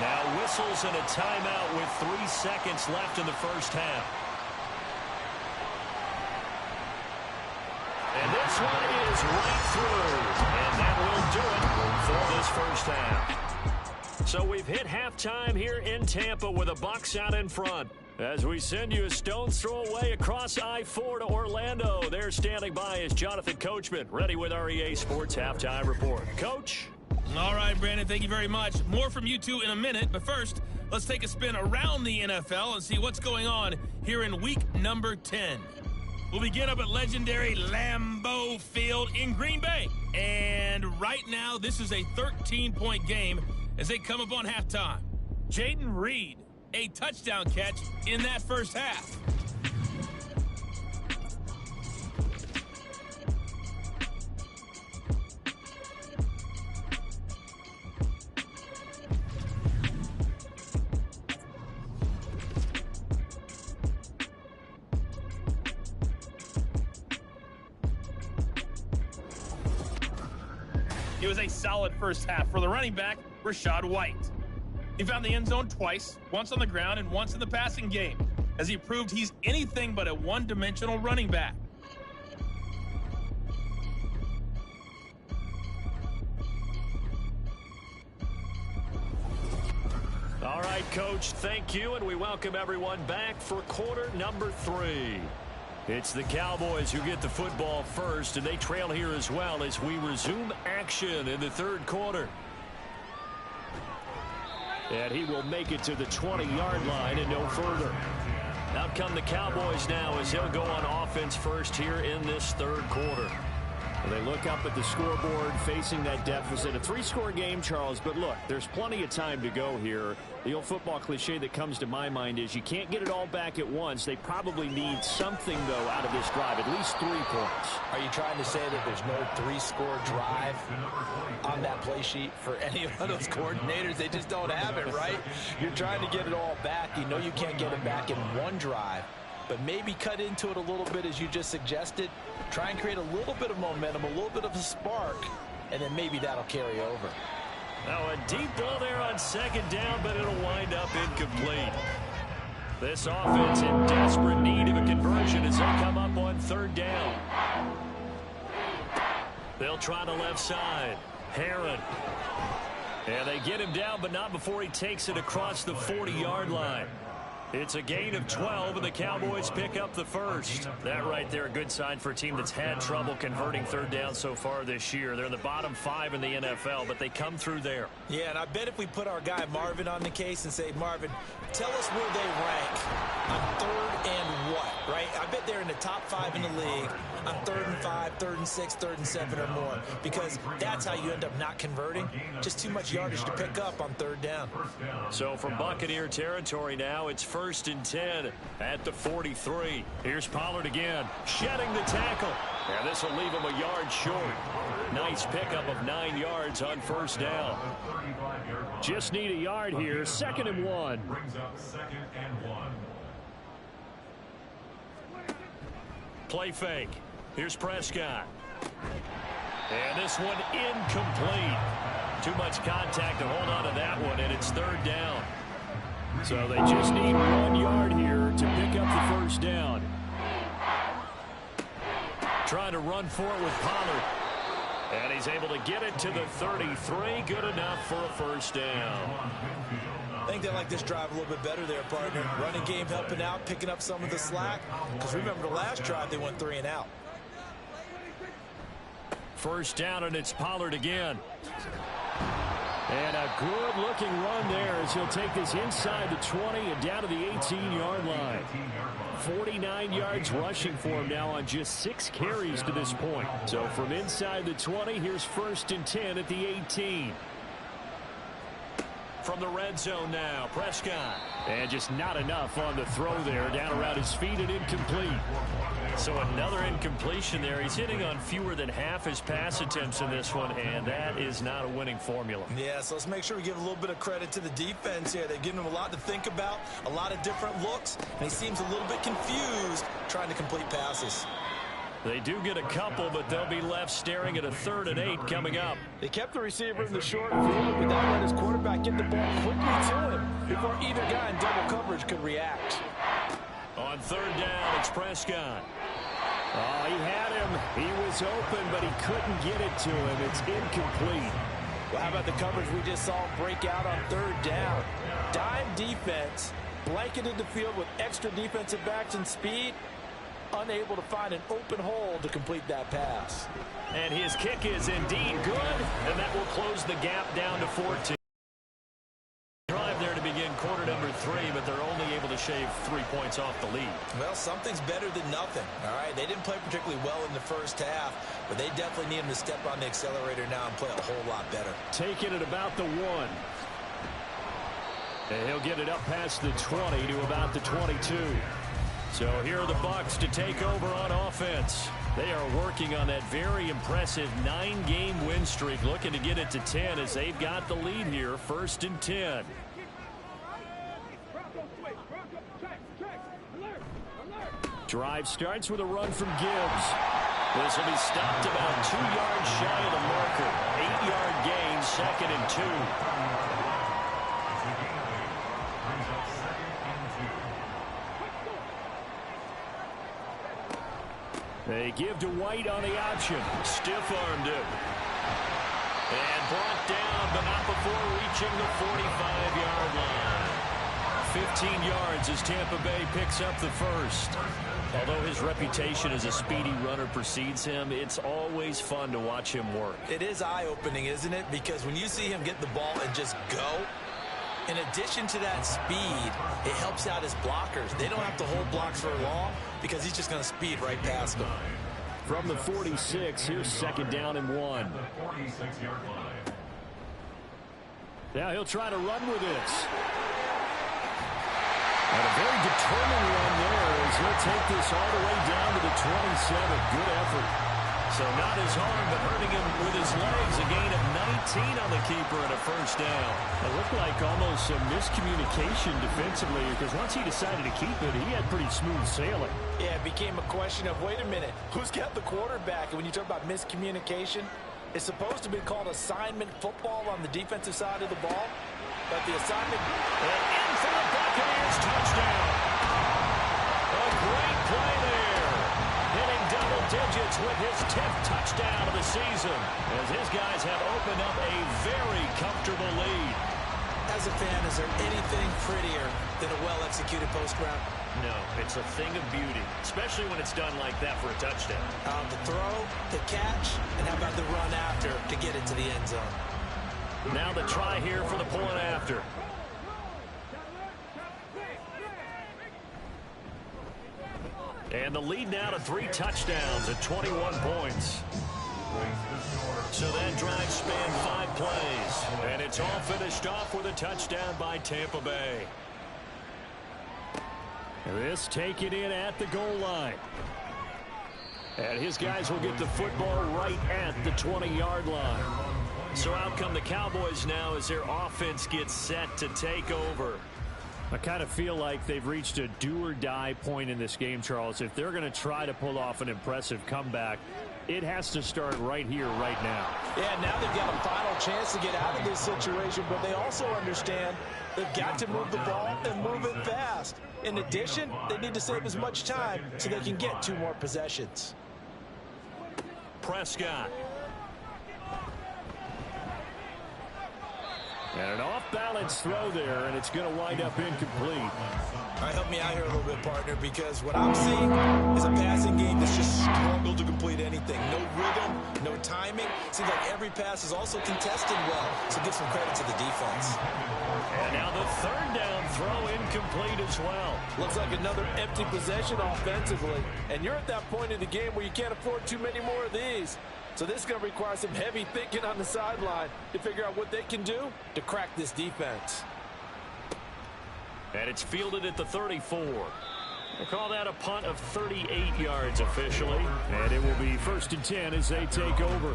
Now whistles and a timeout with 3 seconds left in the first half. And this one is right through. And that will do it for this first half. So we've hit halftime here in Tampa with the Bucs out in front. As we send you a stone's throw away across I-4 to Orlando. There standing by is Jonathan Coachman, ready with our EA Sports Halftime Report. Coach? All right, Brandon, thank you very much. More from you two in a minute, but first, let's take a spin around the NFL and see what's going on here in week number 10. We'll begin up at legendary Lambeau Field in Green Bay. And right now, this is a 13-point game as they come up on halftime. Jaden Reed, a touchdown catch in that first half. It was a solid first half for the running back, Rachaad White. He found the end zone twice, once on the ground and once in the passing game, as he proved he's anything but a one-dimensional running back. All right, Coach, thank you, and we welcome everyone back for quarter number 3. It's the Cowboys who get the football first, and they trail here as well as we resume action in the third quarter. And he will make it to the 20-yard line and no further. Out come the Cowboys now as they'll go on offense first here in this third quarter. They look up at the scoreboard facing that deficit. A 3-score game, Charles, but look, there's plenty of time to go here. The old football cliche that comes to my mind is you can't get it all back at once. They probably need something, though, out of this drive, at least 3 points. Are you trying to say that there's no 3-score drive on that play sheet for any of those coordinators? They just don't have it, right? You're trying to get it all back. You know you can't get it back in one drive. But maybe cut into it a little bit as you just suggested. Try and create a little bit of momentum, a little bit of a spark, and then maybe that'll carry over. Now a deep ball there on second down, but it'll wind up incomplete. This offense in desperate need of a conversion as they come up on third down. They'll try the left side. Herron. And they get him down, but not before he takes it across the 40-yard line. It's a gain of 12, and the Cowboys pick up the first. That right there, a good sign for a team that's had trouble converting third down so far this year. They're in the bottom 5 in the NFL, but they come through there. Yeah, and I bet if we put our guy Marvin on the case and say, Marvin, tell us where they rank on third and what, right? I bet they're in the top 5 in the league on 3rd and 5, 3rd and 6, 3rd and 7 or more, because that's how you end up not converting. Just too much yardage to pick up on third down. So from Buccaneer territory now, it's 1st and 10 at the 43. Here's Pollard again, shedding the tackle. And this will leave him a yard short. Nice pickup of 9 yards on first down. Just need a yard here, 2nd and 1. Brings up 2nd and 1. Play fake. Here's Prescott. And this one incomplete. Too much contact to hold on to that one, and it's 3rd down. So they just need 1 yard here to pick up the first down. Trying to run for it with Pollard. And he's able to get it to the 33. Good enough for a first down. I think they like this drive a little bit better there, partner. Running game helping out, picking up some of the slack. Because remember the last drive, they went 3 and out. First down, and it's Pollard again. And a good-looking run there as he'll take this inside the 20 and down to the 18-yard line. 49 yards rushing for him now on just 6 carries to this point. So from inside the 20, here's 1st and 10 at the 18. From the red zone now, Prescott. And just not enough on the throw there. Down around his feet and incomplete. So another incompletion there. He's hitting on fewer than half his pass attempts in this one, and that is not a winning formula. Yeah, so let's make sure we give a little bit of credit to the defense here. They've given him a lot to think about, a lot of different looks, and he seems a little bit confused trying to complete passes. They do get a couple, but they'll be left staring at a 3rd and 8 coming up. They kept the receiver in the short field, but that let his quarterback get the ball quickly to him before either guy in double coverage could react. On 3rd down, it's Prescott. Oh, he had him. He was open, but he couldn't get it to him. It's incomplete. Well, how about the coverage we just saw break out on 3rd down? Dime defense, blanketed the field with extra defensive backs and speed, unable to find an open hole to complete that pass. And his kick is indeed good, and that will close the gap down to 14. Drive there to begin quarter number 3, but they're only able to shave 3 points off the lead. Well, something's better than nothing, all right? They didn't play particularly well in the first half, but they definitely need him to step on the accelerator now and play a whole lot better. Taking it about the 1. And he'll get it up past the 20 to about the 22. So here are the Bucs to take over on offense. They are working on that very impressive 9-game win streak, looking to get it to 10 as they've got the lead here, 1st and 10. Drive starts with a run from Gibbs. This will be stopped about 2 yards shy of the marker. 8-yard gain, 2nd and 2. They give to White on the option. Stiff-armed him. And brought down, but not before reaching the 45-yard line. 15 yards as Tampa Bay picks up the 1st. Although his reputation as a speedy runner precedes him, it's always fun to watch him work. It is eye-opening, isn't it? Because when you see him get the ball and just go, in addition to that speed, it helps out his blockers. They don't have to hold blocks for long because he's just going to speed right past them. From the 46, here's 2nd down and 1. Now he'll try to run with this. And a very determined run there as he'll take this all the way down to the 27. Good effort. So not his arm, but hurting him with his legs. A gain of 19 on the keeper and a 1st down. It looked like almost some miscommunication defensively because once he decided to keep it, he had pretty smooth sailing. Yeah, it became a question of, wait a minute, who's got the quarterback? And when you talk about miscommunication, it's supposed to be called assignment football on the defensive side of the ball. But the assignment... And in for the Buccaneers, touchdown. A great play there. Hitting double digits with his 10th touchdown of the season as his guys have opened up a very comfortable lead. As a fan, is there anything prettier than a well-executed post route? No, it's a thing of beauty, especially when it's done like that for a touchdown. The throw, the catch, and how about the run after to get it to the end zone? Now the try here for the point after. And the lead now to 3 touchdowns at 21 points. So that drive spanned 5 plays. And it's all finished off with a touchdown by Tampa Bay. This taken in at the goal line. And his guys will get the football right at the 20-yard line. So out come the Cowboys now as their offense gets set to take over. I kind of feel like they've reached a do-or-die point in this game, Charles. If they're going to try to pull off an impressive comeback, it has to start right here, right now. Yeah, now they've got a final chance to get out of this situation, but they also understand they've got to move the ball and move it fast. In addition, they need to save as much time so they can get 2 more possessions. Prescott. And an off-balance throw there, and it's going to wind up incomplete. All right, help me out here a little bit, partner, because what I'm seeing is a passing game that's just struggled to complete anything. No rhythm, no timing. Seems like every pass is also contested well, so give some credit to the defense. And now the third down throw incomplete as well. Looks like another empty possession offensively, and you're at that point in the game where you can't afford too many more of these. So this is going to require some heavy thinking on the sideline to figure out what they can do to crack this defense. And it's fielded at the 34. We'll call that a punt of 38 yards officially. And it will be 1st and 10 as they take over.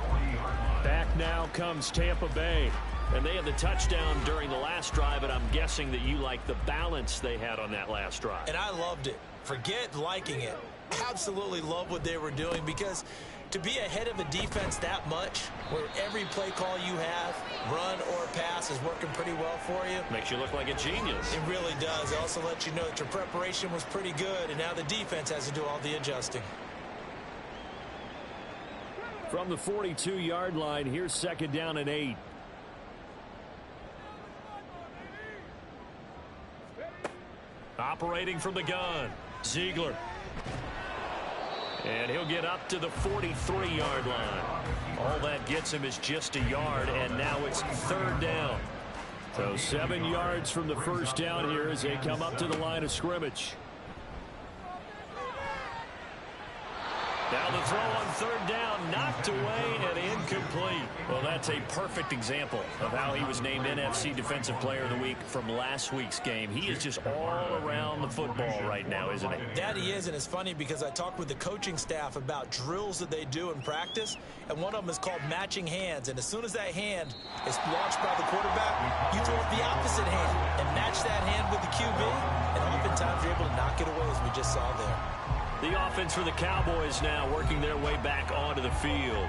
Back now comes Tampa Bay. And they had the touchdown during the last drive, and I'm guessing that you like the balance they had on that last drive. And I loved it. Forget liking it. Absolutely love what they were doing, because to be ahead of a defense that much, where every play call you have, run or pass, is working pretty well for you. Makes you look like a genius. It really does. It also lets you know that your preparation was pretty good, and now the defense has to do all the adjusting. From the 42-yard line, here's 2nd down and 8. Operating from the gun, Ziegler. And he'll get up to the 43-yard line. All that gets him is just a yard, and now it's 3rd down. So 7 yards from the first down here as they come up to the line of scrimmage. Now the throw on 3rd down, knocked away and incomplete. Well, that's a perfect example of how he was named NFC Defensive Player of the Week from last week's game. He is just all around the football right now, isn't he? That he is, and it's funny because I talked with the coaching staff about drills that they do in practice, and one of them is called matching hands. And as soon as that hand is launched by the quarterback, you throw it the opposite hand and match that hand with the QB, and oftentimes you're able to knock it away, as we just saw there. The offense for the Cowboys now working their way back onto the field.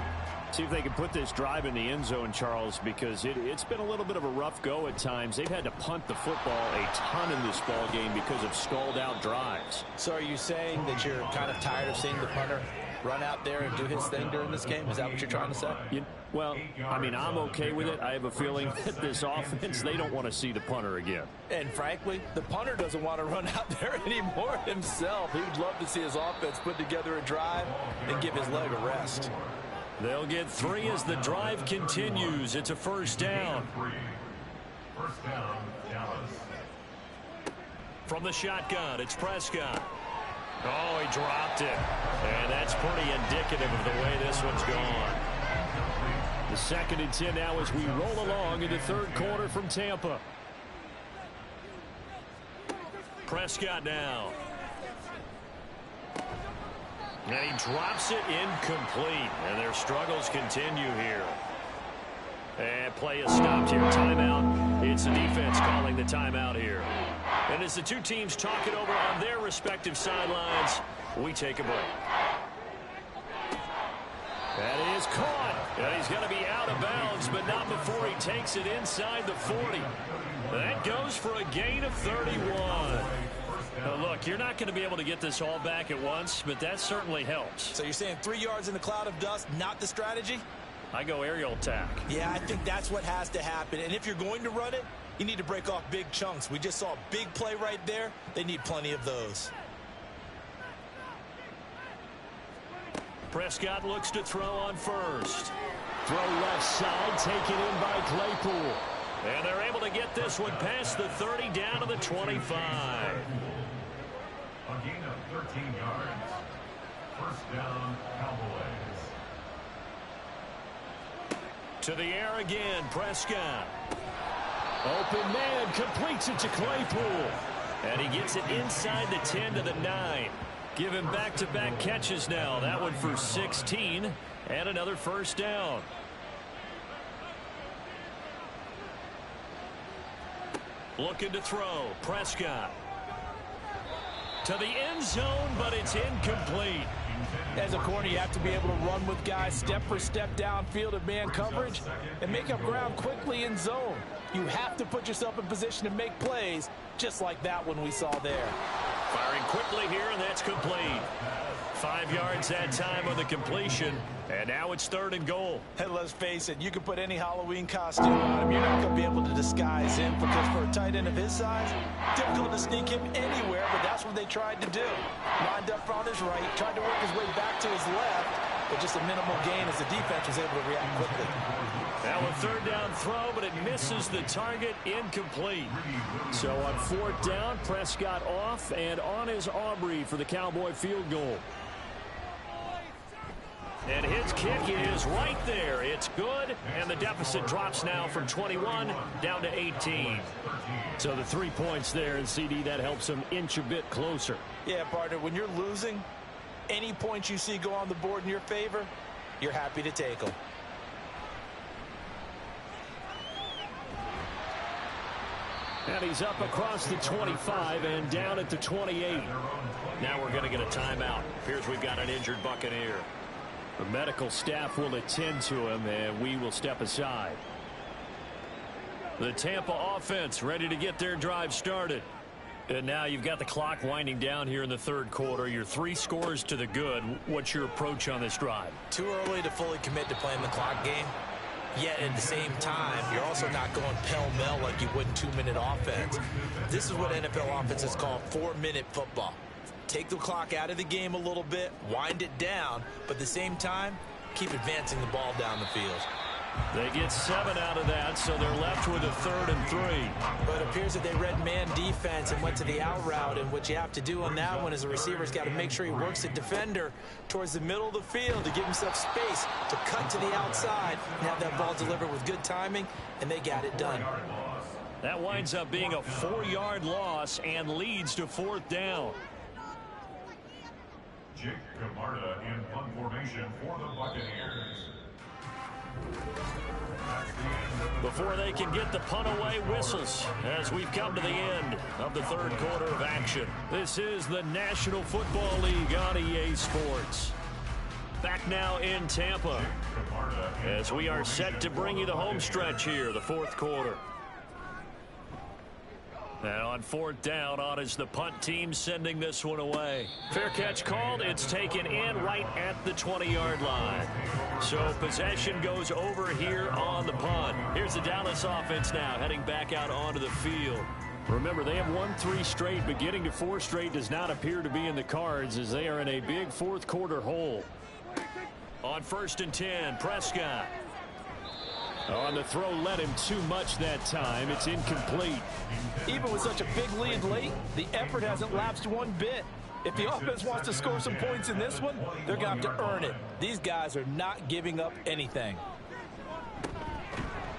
See if they can put this drive in the end zone, Charles, because it's been a little bit of a rough go at times. They've had to punt the football a ton in this ball game because of stalled-out drives. So are you saying that you're kind of tired of seeing the punter run out there and do his thing during this game? Is that what you're trying to say? Well, I mean, I'm okay with it. I have a feeling that this offense, they don't want to see the punter again. And frankly, the punter doesn't want to run out there anymore himself. He would love to see his offense put together a drive and give his leg a rest. They'll get 3 as the drive continues. It's a 1st down. 1st down, Dallas. From the shotgun, it's Prescott. Oh, he dropped it. And that's pretty indicative of the way this one's gone. The 2nd and 10 now as we roll along in the 3rd quarter from Tampa. Prescott now. And he drops it incomplete. And their struggles continue here. And play is stopped here. Timeout. It's the defense calling the timeout here. And as the two teams talk it over on their respective sidelines, we take a break. That is caught. And he's going to be out of bounds, but not before he takes it inside the 40. That goes for a gain of 31. Now look, you're not going to be able to get this all back at once, but that certainly helps. So you're saying 3 yards in the cloud of dust, not the strategy? I go aerial attack. Yeah, I think that's what has to happen. And if you're going to run it, you need to break off big chunks. We just saw a big play right there. They need plenty of those. Prescott looks to throw on first. Throw left side, taken in by Claypool. And they're able to get this one past the 30 down to the 25. A gain of 13 yards. 1st down, Cowboys. To the air again, Prescott. Open man, completes it to Claypool. And he gets it inside the 10 to the 9. Give him back-to-back catches now. That one for 16 and another 1st down. Looking to throw, Prescott. To the end zone, but it's incomplete. As a corner, you have to be able to run with guys step for step downfield of man coverage and make up ground quickly in zone. You have to put yourself in position to make plays just like that one we saw there. Firing quickly here, and that's complete. 5 yards that time on the completion, and now it's 3rd and goal. And let's face it, you can put any Halloween costume on him. You're not going to be able to disguise him because for a tight end of his size, difficult to sneak him anywhere, but that's what they tried to do. Lined up on his right, tried to work his way back to his left, but just a minimal gain as the defense was able to react quickly. Now a 3rd down throw, but it misses the target, incomplete. So on 4th down, Prescott off, and on is Aubrey for the Cowboy field goal. And his kick is right there. It's good, and the deficit drops now from 21 down to 18. So the 3 points there, and CD, that helps him inch a bit closer. Yeah, partner, when you're losing, any points you see go on the board in your favor, you're happy to take them. And he's up across the 25 and down at the 28. Now we're going to get a timeout. Appears we've got an injured Buccaneer. The medical staff will attend to him, and we will step aside. The Tampa offense ready to get their drive started. And now you've got the clock winding down here in the 3rd quarter. You're 3 scores to the good. What's your approach on this drive? Too early to fully commit to playing the clock game. Yet at the same time, you're also not going pell-mell like you would in 2-minute offense. This is what NFL offenses call 4-minute football. Take the clock out of the game a little bit, wind it down, but at the same time, keep advancing the ball down the field. They get 7 out of that, so they're left with a 3rd and 3. But it appears that they read man defense and went to the out route, and what you have to do on that one is the receiver's got to make sure he works the defender towards the middle of the field to give himself space to cut to the outside and have that ball delivered with good timing, and they got it done. That winds up being a 4-yard loss and leads to 4th down. Jake Camarda in punt formation for the Buccaneers. Before they can get the punt away, whistles as we've come to the end of the 3rd quarter of action. This is the National Football League on EA Sports. Back now in Tampa as we are set to bring you the home stretch here, the 4th quarter. And on 4th down, on is the punt team sending this one away. Fair catch called. It's taken in right at the 20-yard line. So possession goes over here on the punt. Here's the Dallas offense now heading back out onto the field. Remember, they have won 3 straight, but getting to 4 straight does not appear to be in the cards as they are in a big 4th quarter hole. On 1st and 10, Prescott. On the throw, led him too much that time. It's incomplete. Even with such a big lead late, the effort hasn't lapsed one bit. If the offense wants to score some points in this one, they're going to have to earn it. These guys are not giving up anything.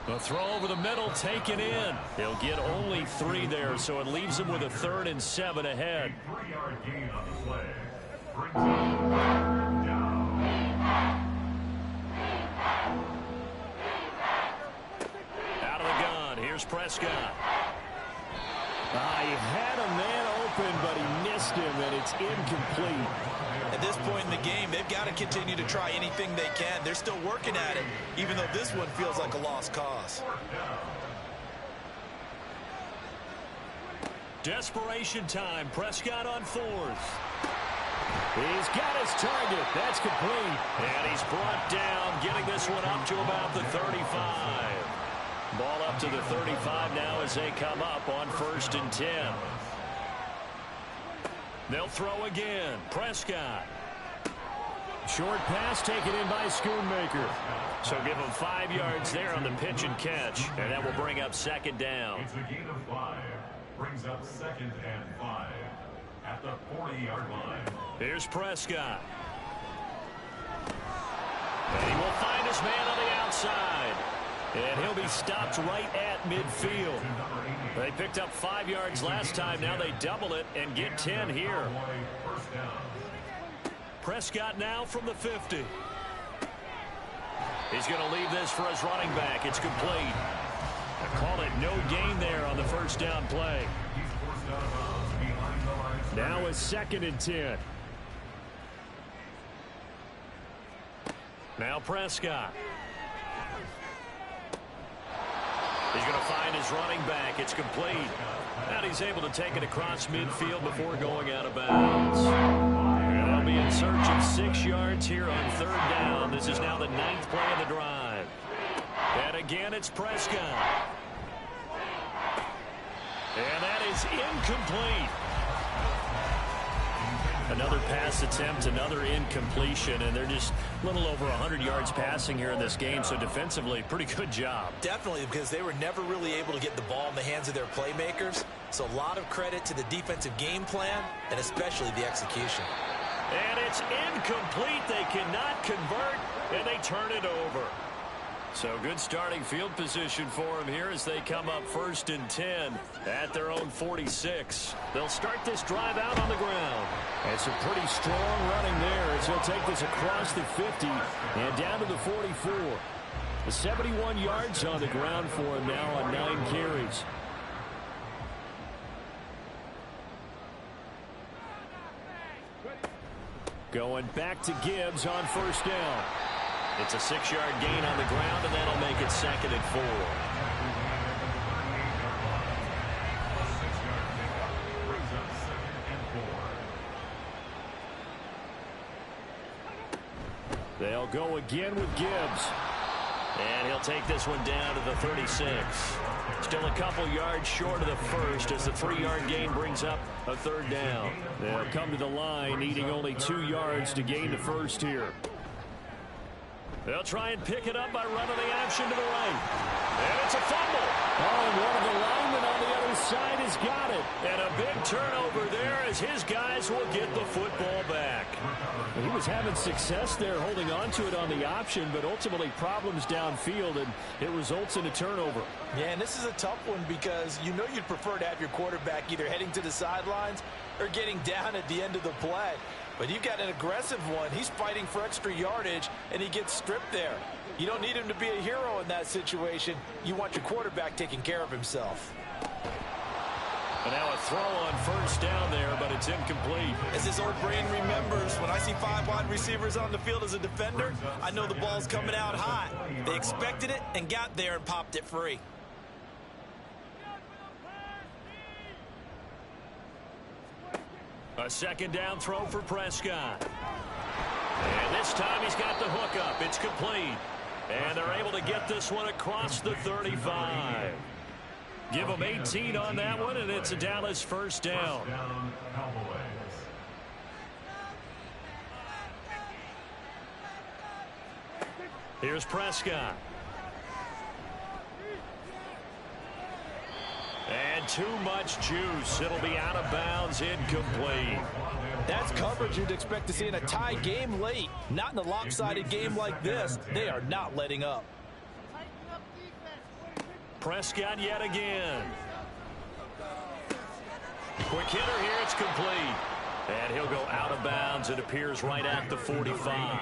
The throw over the middle taken in. He'll get only 3 there, so it leaves him with a 3rd and 7 ahead. 3-yard gain on the play. Brings up down. Out of the gun, here's Prescott. He had a man open, but he missed him, and it's incomplete. At this point in the game, they've got to continue to try anything they can. They're still working at it, even though this one feels like a lost cause. Desperation time. Prescott on 4th. He's got his target. That's complete. And he's brought down, getting this one up to about the 35. Ball up to the 35 now as they come up on 1st and 10. They'll throw again. Prescott. Short pass taken in by Schoonmaker. So give him 5 yards there on the pitch and catch. And that will bring up 2nd down. It's a gain of 5. Brings up 2nd and 5 at the 40-yard line. Here's Prescott. And he will find his man on the outside. And he'll be stopped right at midfield. They picked up 5 yards last time. Now they double it and get 10 here. Prescott now from the 50. He's going to leave this for his running back. It's complete. I call it no gain there on the 1st down play. Now a 2nd and 10. Now Prescott. He's going to find his running back. It's complete. And he's able to take it across midfield before going out of yards here on 3rd down. This is now the 9th play of the drive. And again, it's Prescott. And that is incomplete. Another pass attempt, another incompletion, and they're just a little over 100 yards passing here in this game, so defensively, pretty good job. Definitely, because they were never really able to get the ball in the hands of their playmakers, so a lot of credit to the defensive game plan, and especially the execution. And it's incomplete. They cannot convert, and they turn it over. So good starting field position for them here as they come up 1st and 10 at their own 46. They'll start this drive out on the ground. And some pretty strong running there as he'll take this across the 50 and down to the 44. The 71 yards on the ground for him now on 9 carries. Going back to Gibbs on 1st down. It's a 6-yard gain on the ground, and that'll make it 2nd and 4. They'll go again with Gibbs. And he'll take this one down to the 36. Still a couple yards short of the first as the 3-yard gain brings up a 3rd down. They'll come to the line, needing only 2 yards to gain the first here. They'll try and pick it up by running the option to the right. And it's a fumble. Oh, and one of the linemen on the other side has got it. And a big turnover there as his guys will get the football back. He was having success there holding on to it on the option, but ultimately problems downfield, and it results in a turnover. Yeah, and this is a tough one because you know you'd prefer to have your quarterback either heading to the sidelines or getting down at the end of the play. But you've got an aggressive one. He's fighting for extra yardage, and he gets stripped there. You don't need him to be a hero in that situation. You want your quarterback taking care of himself. And now a throw on 1st down there, but it's incomplete. As his old brain remembers, when I see 5 wide receivers on the field as a defender, I know the ball's coming out hot. They expected it and got there and popped it free. A 2nd down throw for Prescott. And this time he's got the hook up. It's complete. And they're able to get this one across the 35. Give them 18 on that one, and it's a Dallas 1st down. Here's Prescott. And too much juice. It'll be out of bounds, incomplete. That's coverage you'd expect to see in a tie game late. Not in a lopsided game like this. They are not letting up. Prescott yet again. Quick hitter here, it's complete. And he'll go out of bounds, it appears, right at the 45.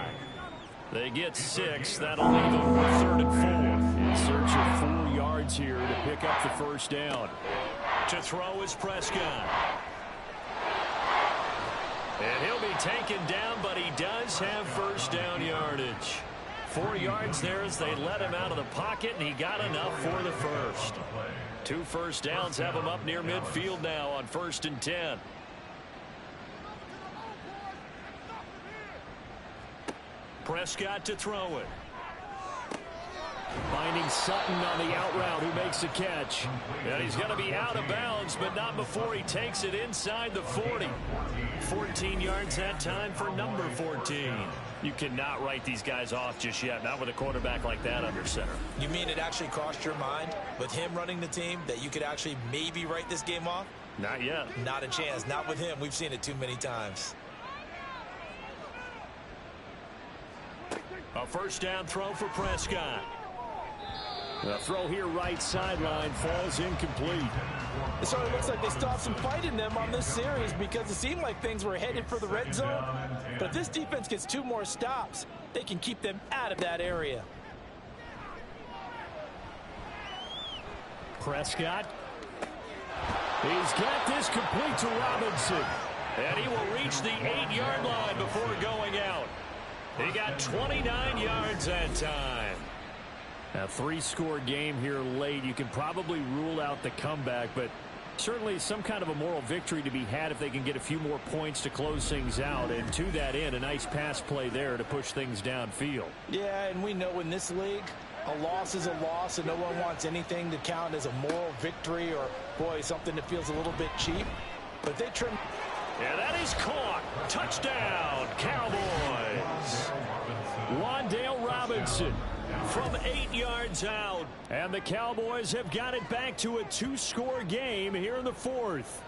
They get 6. That'll leave them with 3rd and 4. In search of 4 yards here to pick up the 1st down. To throw is Prescott. And he'll be taken down, but he does have 1st down yardage. 4 yards there as they let him out of the pocket, and he got enough for the first. 2 first downs have him up near midfield now on 1st and 10. Prescott to throw it. Finding Sutton on the out route, who makes a catch. And he's going to be out of bounds, but not before he takes it inside the 40. 14 yards that time for number 14. You cannot write these guys off just yet, not with a quarterback like that under center. You mean it actually crossed your mind with him running the team that you could actually maybe write this game off? Not yet. Not a chance. Not with him. We've seen it too many times. A 1st down throw for Prescott. The throw here right sideline falls incomplete. It certainly looks like they stopped some fight in them on this series because it seemed like things were headed for the red zone. But if this defense gets 2 more stops, they can keep them out of that area. Prescott. He's got this complete to Robinson. And he will reach the 8-yard line before going out. He got 29 yards that time. A 3-score game here late. You can probably rule out the comeback, but Certainly some kind of a moral victory to be had if they can get a few more points to close things out. And to that end, a nice pass play there to push things downfield. Yeah, and we know in this league, a loss is a loss, and no one wants anything to count as a moral victory or, boy, something that feels a little bit cheap. But they trim. Yeah, that is caught. Touchdown, Cowboys. Wan'Dale Robinson from 8 yards out. And the Cowboys have got it back to a 2-score game here in the fourth.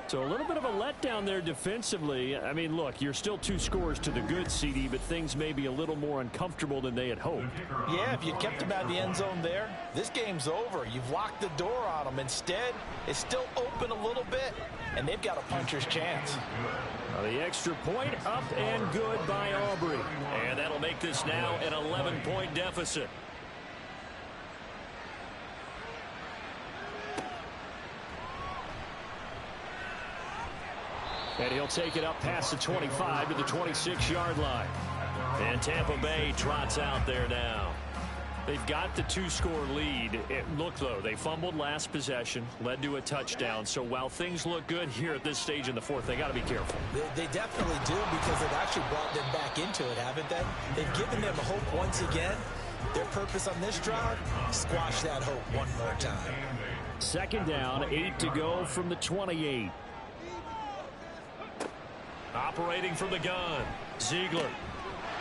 So a little bit of a letdown there defensively. I mean, look, you're still 2 scores to the good, CD, but things may be a little more uncomfortable than they had hoped. Yeah, if you kept them out of the end zone there, this game's over. You've locked the door on them. Instead, it's still open a little bit, and they've got a puncher's chance. Now the extra point up and good by Aubrey. And that'll make this now an 11-point deficit. And he'll take it up past the 25 to the 26-yard line. And Tampa Bay trots out there now. They've got the 2-score lead. Look, though, they fumbled last possession, led to a touchdown. So while things look good here at this stage in the fourth, they got to be careful. They definitely do, because they've actually brought them back into it, haven't they? They've given them hope once again. Their purpose on this drive, squash that hope one more time. Second down, 8 to go from the 28. Operating from the gun, Ziegler.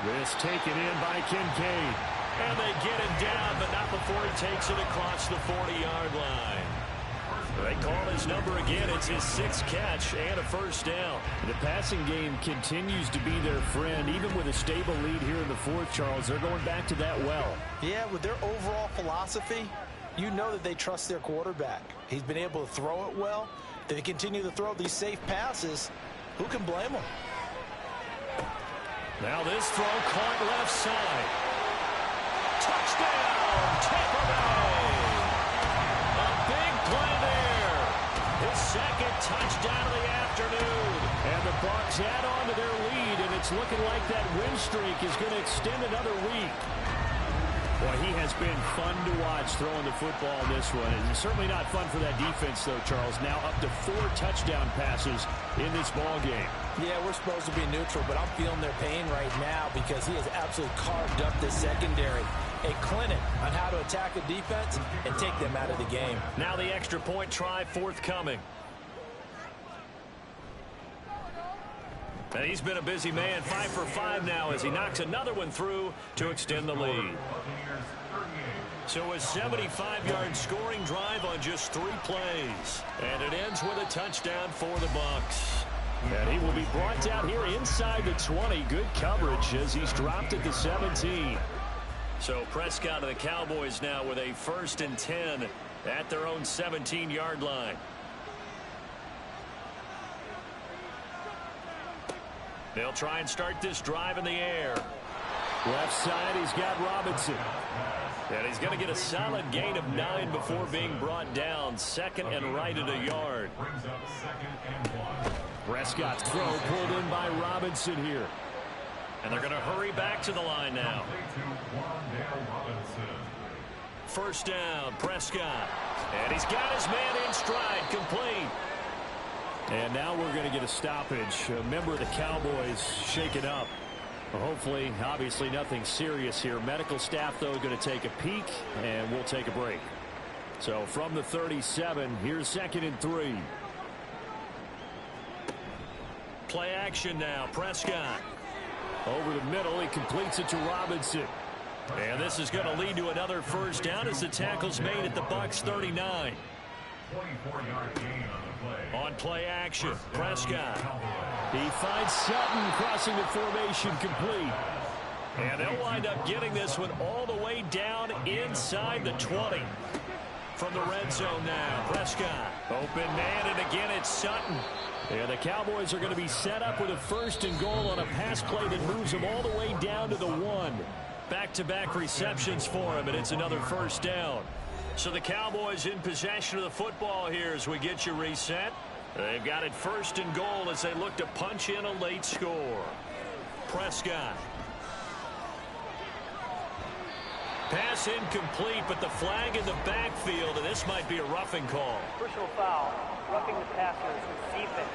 This taken in by Kincaid. And they get him down, but not before he takes it across the 40-yard line. They call his number again. It's his 6th catch and a first down. The passing game continues to be their friend. Even with a stable lead here in the fourth, Charles, they're going back to that well. Yeah, with their overall philosophy, you know that they trust their quarterback. He's been able to throw it well. They continue to throw these safe passes. Who can blame them? Now this throw caught left side. Touchdown, Tampa Bay. A big play there. His 2nd touchdown of the afternoon. And the Bucs add on to their lead, and it's looking like that win streak is going to extend another week. Boy, he has been fun to watch throwing the football in this one. It's certainly not fun for that defense, though, Charles. Now up to 4 touchdown passes in this ball game. Yeah, we're supposed to be neutral, but I'm feeling their pain right now because he has absolutely carved up this secondary. A clinic on how to attack a defense and take them out of the game. Now the extra point try forthcoming. And he's been a busy man, 5 for 5 now as he knocks another one through to extend the lead. So a 75-yard scoring drive on just 3 plays. And it ends with a touchdown for the Bucs. And he will be brought down here inside the 20. Good coverage as he's dropped at the 17. So Prescott of the Cowboys now with a 1st and 10 at their own 17-yard line. They'll try and start this drive in the air. Left side, he's got Robinson. And he's going to get a solid gain of 9 before being brought down. 2nd and right at a yard. Prescott's throw pulled in by Robinson here. And they're going to hurry back to the line now. First down, Prescott. And he's got his man in stride, complete. And now we're going to get a stoppage. A member of the Cowboys shaken up. Hopefully, obviously nothing serious here. Medical staff, though, going to take a peek, and we'll take a break. So from the 37, here's 2nd and 3. Play action now, Prescott. Over the middle, he completes it to Robinson. And this is going to lead to another first down as the tackle's made at the Bucs 39. 24-yard gain on the play. On play action, Prescott. He finds Sutton crossing the formation complete. And they'll wind up getting this one all the way down inside the 20. From the red zone now, Prescott. Open man, and again it's Sutton. And the Cowboys are going to be set up with a 1st and goal on a pass play that moves them all the way down to the 1. Back-to-back receptions for him, and it's another first down. So the Cowboys in possession of the football here as we get you reset. They've got it 1st and goal as they look to punch in a late score. Prescott. Pass incomplete, but the flag in the backfield, and this might be a roughing call. Personal foul, roughing the passer's defense.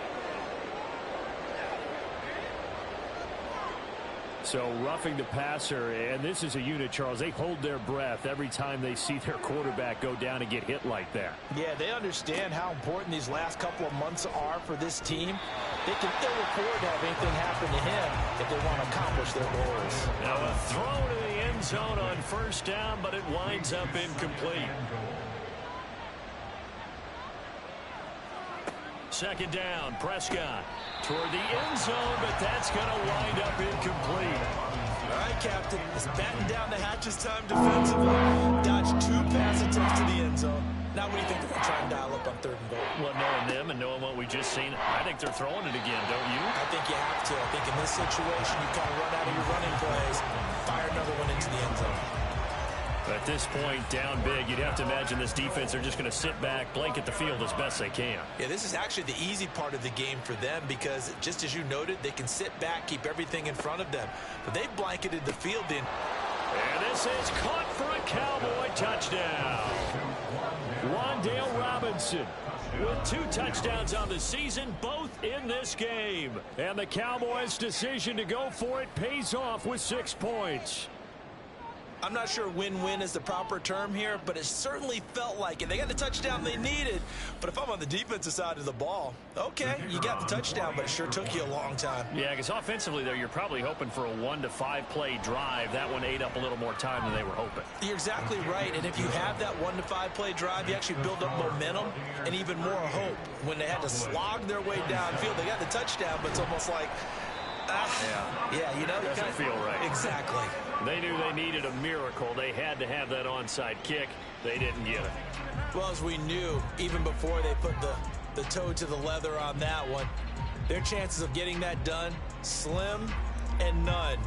So roughing the passer, and this is a unit, Charles. They hold their breath every time they see their quarterback go down and get hit like that. Yeah, they understand how important these last couple of months are for this team. They can ill afford to have anything happen to him if they want to accomplish their goals. Now a throw to the end zone on first down, but it winds up incomplete. Second down, Prescott toward the end zone, but that's going to wind up incomplete. All right, Captain. It's batten down the hatches time defensively. Dodged 2 pass attempts to the end zone. Now what do you think they're going to try and dial up on 3rd and goal? Well, knowing them and knowing what we just seen, I think they're throwing it again, don't you? I think you have to. I think in this situation, you kind of run out of your running plays, fire another one into the end zone. At this point, down big, you'd have to imagine this defense are just going to sit back, blanket the field as best they can. Yeah, this is actually the easy part of the game for them because, just as you noted, they can sit back, keep everything in front of them. But they've blanketed the field in. And this is caught for a Cowboy touchdown. Wan'Dale Robinson with 2 touchdowns on the season, both in this game. And the Cowboys' decision to go for it pays off with 6 points. I'm not sure win-win is the proper term here, but it certainly felt like it. They got the touchdown they needed, but if I'm on the defensive side of the ball, okay, you got the touchdown, but it sure took you a long time. Yeah, because offensively, though, you're probably hoping for a 1 to 5 play drive. That one ate up a little more time than they were hoping. You're exactly right, and if you have that 1 to 5 play drive, you actually build up momentum and even more hope. When they had to slog their way downfield, they got the touchdown, but it's almost like, yeah, you know, it doesn't feel right. Exactly. They knew they needed a miracle. They had to have that onside kick. They didn't get it. Well, as we knew, even before they put the toe to the leather on that one, their chances of getting that done, slim and none.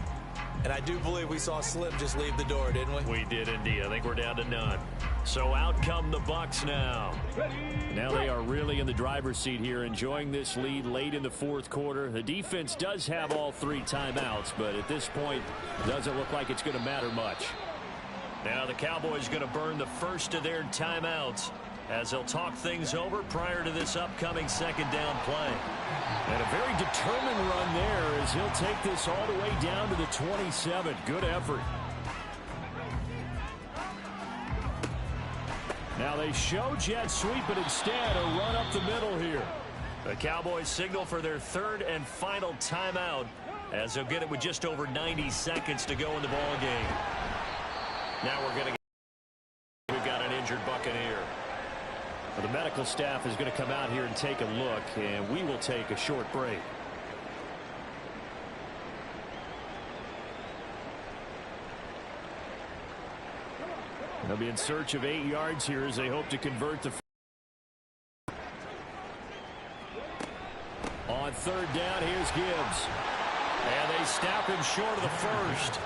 And I do believe we saw Slim just leave the door, didn't we? We did indeed. I think we're down to none. So out come the Bucs now. Now they are really in the driver's seat here, enjoying this lead late in the 4th quarter. The defense does have all 3 timeouts, but at this point, doesn't look like it's going to matter much. Now the Cowboys going to burn the first of their timeouts as they'll talk things over prior to this upcoming 2nd down play. And a very determined run there as he'll take this all the way down to the 27. Good effort. Now they show jet sweep, but instead a run up the middle here. The Cowboys signal for their 3rd and final timeout as they'll get it with just over 90 seconds to go in the ball game. Now we've got an injured Buccaneer. Well, the medical staff is going to come out here and take a look, and we will take a short break. They'll be in search of 8 yards here as they hope to convert the. On 3rd down, here's Gibbs. And they stop him short of the 1st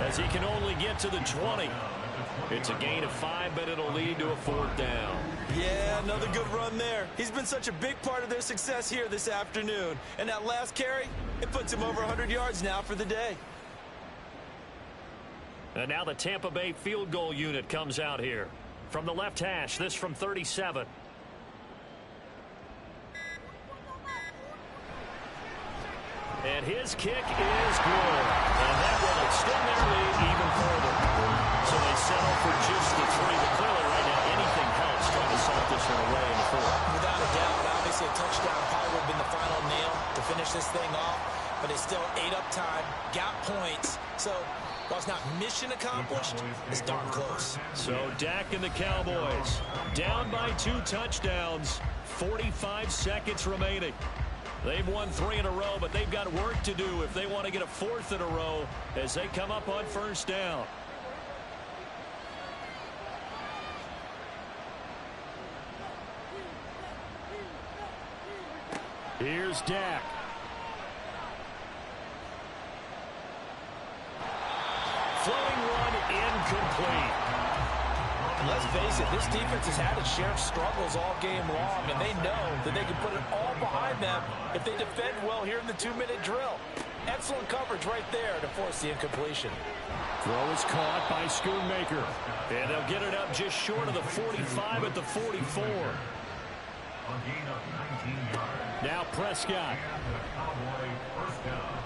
as he can only get to the 20. It's a gain of 5, but it'll lead to a 4th down. Yeah, another good run there. He's been such a big part of their success here this afternoon. And that last carry, it puts him over 100 yards now for the day. And now the Tampa Bay field goal unit comes out here. From the left hash, this from 37. And his kick is good. And that will extend their lead even further. So they settle for just the 3. But clearly right now, anything helps trying to salt this one away in the 4th. Without a doubt, obviously a touchdown probably would have been the final nail to finish this thing off. But it's still ate up time, got points. So while it's not mission accomplished, it's darn close. So Dak and the Cowboys down by 2 touchdowns, 45 seconds remaining. They've won 3 in a row, but they've got work to do if they want to get a 4th in a row as they come up on 1st down. Here's Dak. Floating one incomplete. Let's face it, this defense has had its share of struggles all game long, and they know that they can put it all behind them if they defend well here in the 2-minute drill. Excellent coverage right there to force the incompletion. Throw is caught by Schoonmaker. And they'll get it up just short of the 45 at the 44. A gain of 19 yards. Now Prescott. And the Cowboy first down.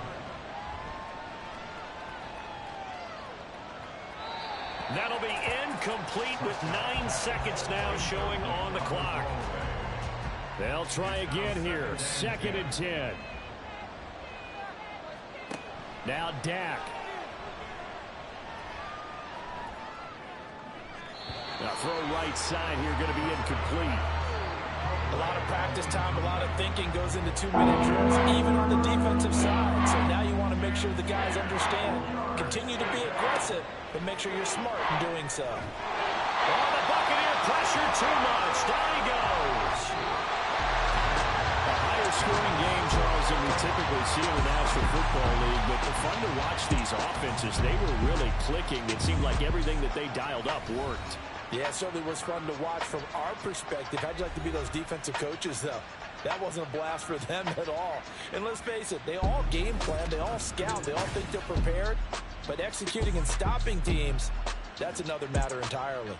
That'll be incomplete with 9 seconds now showing on the clock. They'll try again here. 2nd and 10. Now Dak. Now throw right side here, going to be incomplete. A lot of practice time, a lot of thinking goes into 2-minute drills, even on the defensive side. So now you want to make sure the guys understand. Continue to be aggressive, but make sure you're smart in doing so. Oh, the Buccaneer pressure too much. Down he goes. A higher scoring game, Charles, than we typically see in the National Football League. But fun to watch these offenses. They were really clicking. It seemed like everything that they dialed up worked. Yeah, it certainly was fun to watch from our perspective. How'd you like to be those defensive coaches, though? That wasn't a blast for them at all. And let's face it, they all game plan, they all scout, they all think they're prepared. But executing and stopping teams, that's another matter entirely.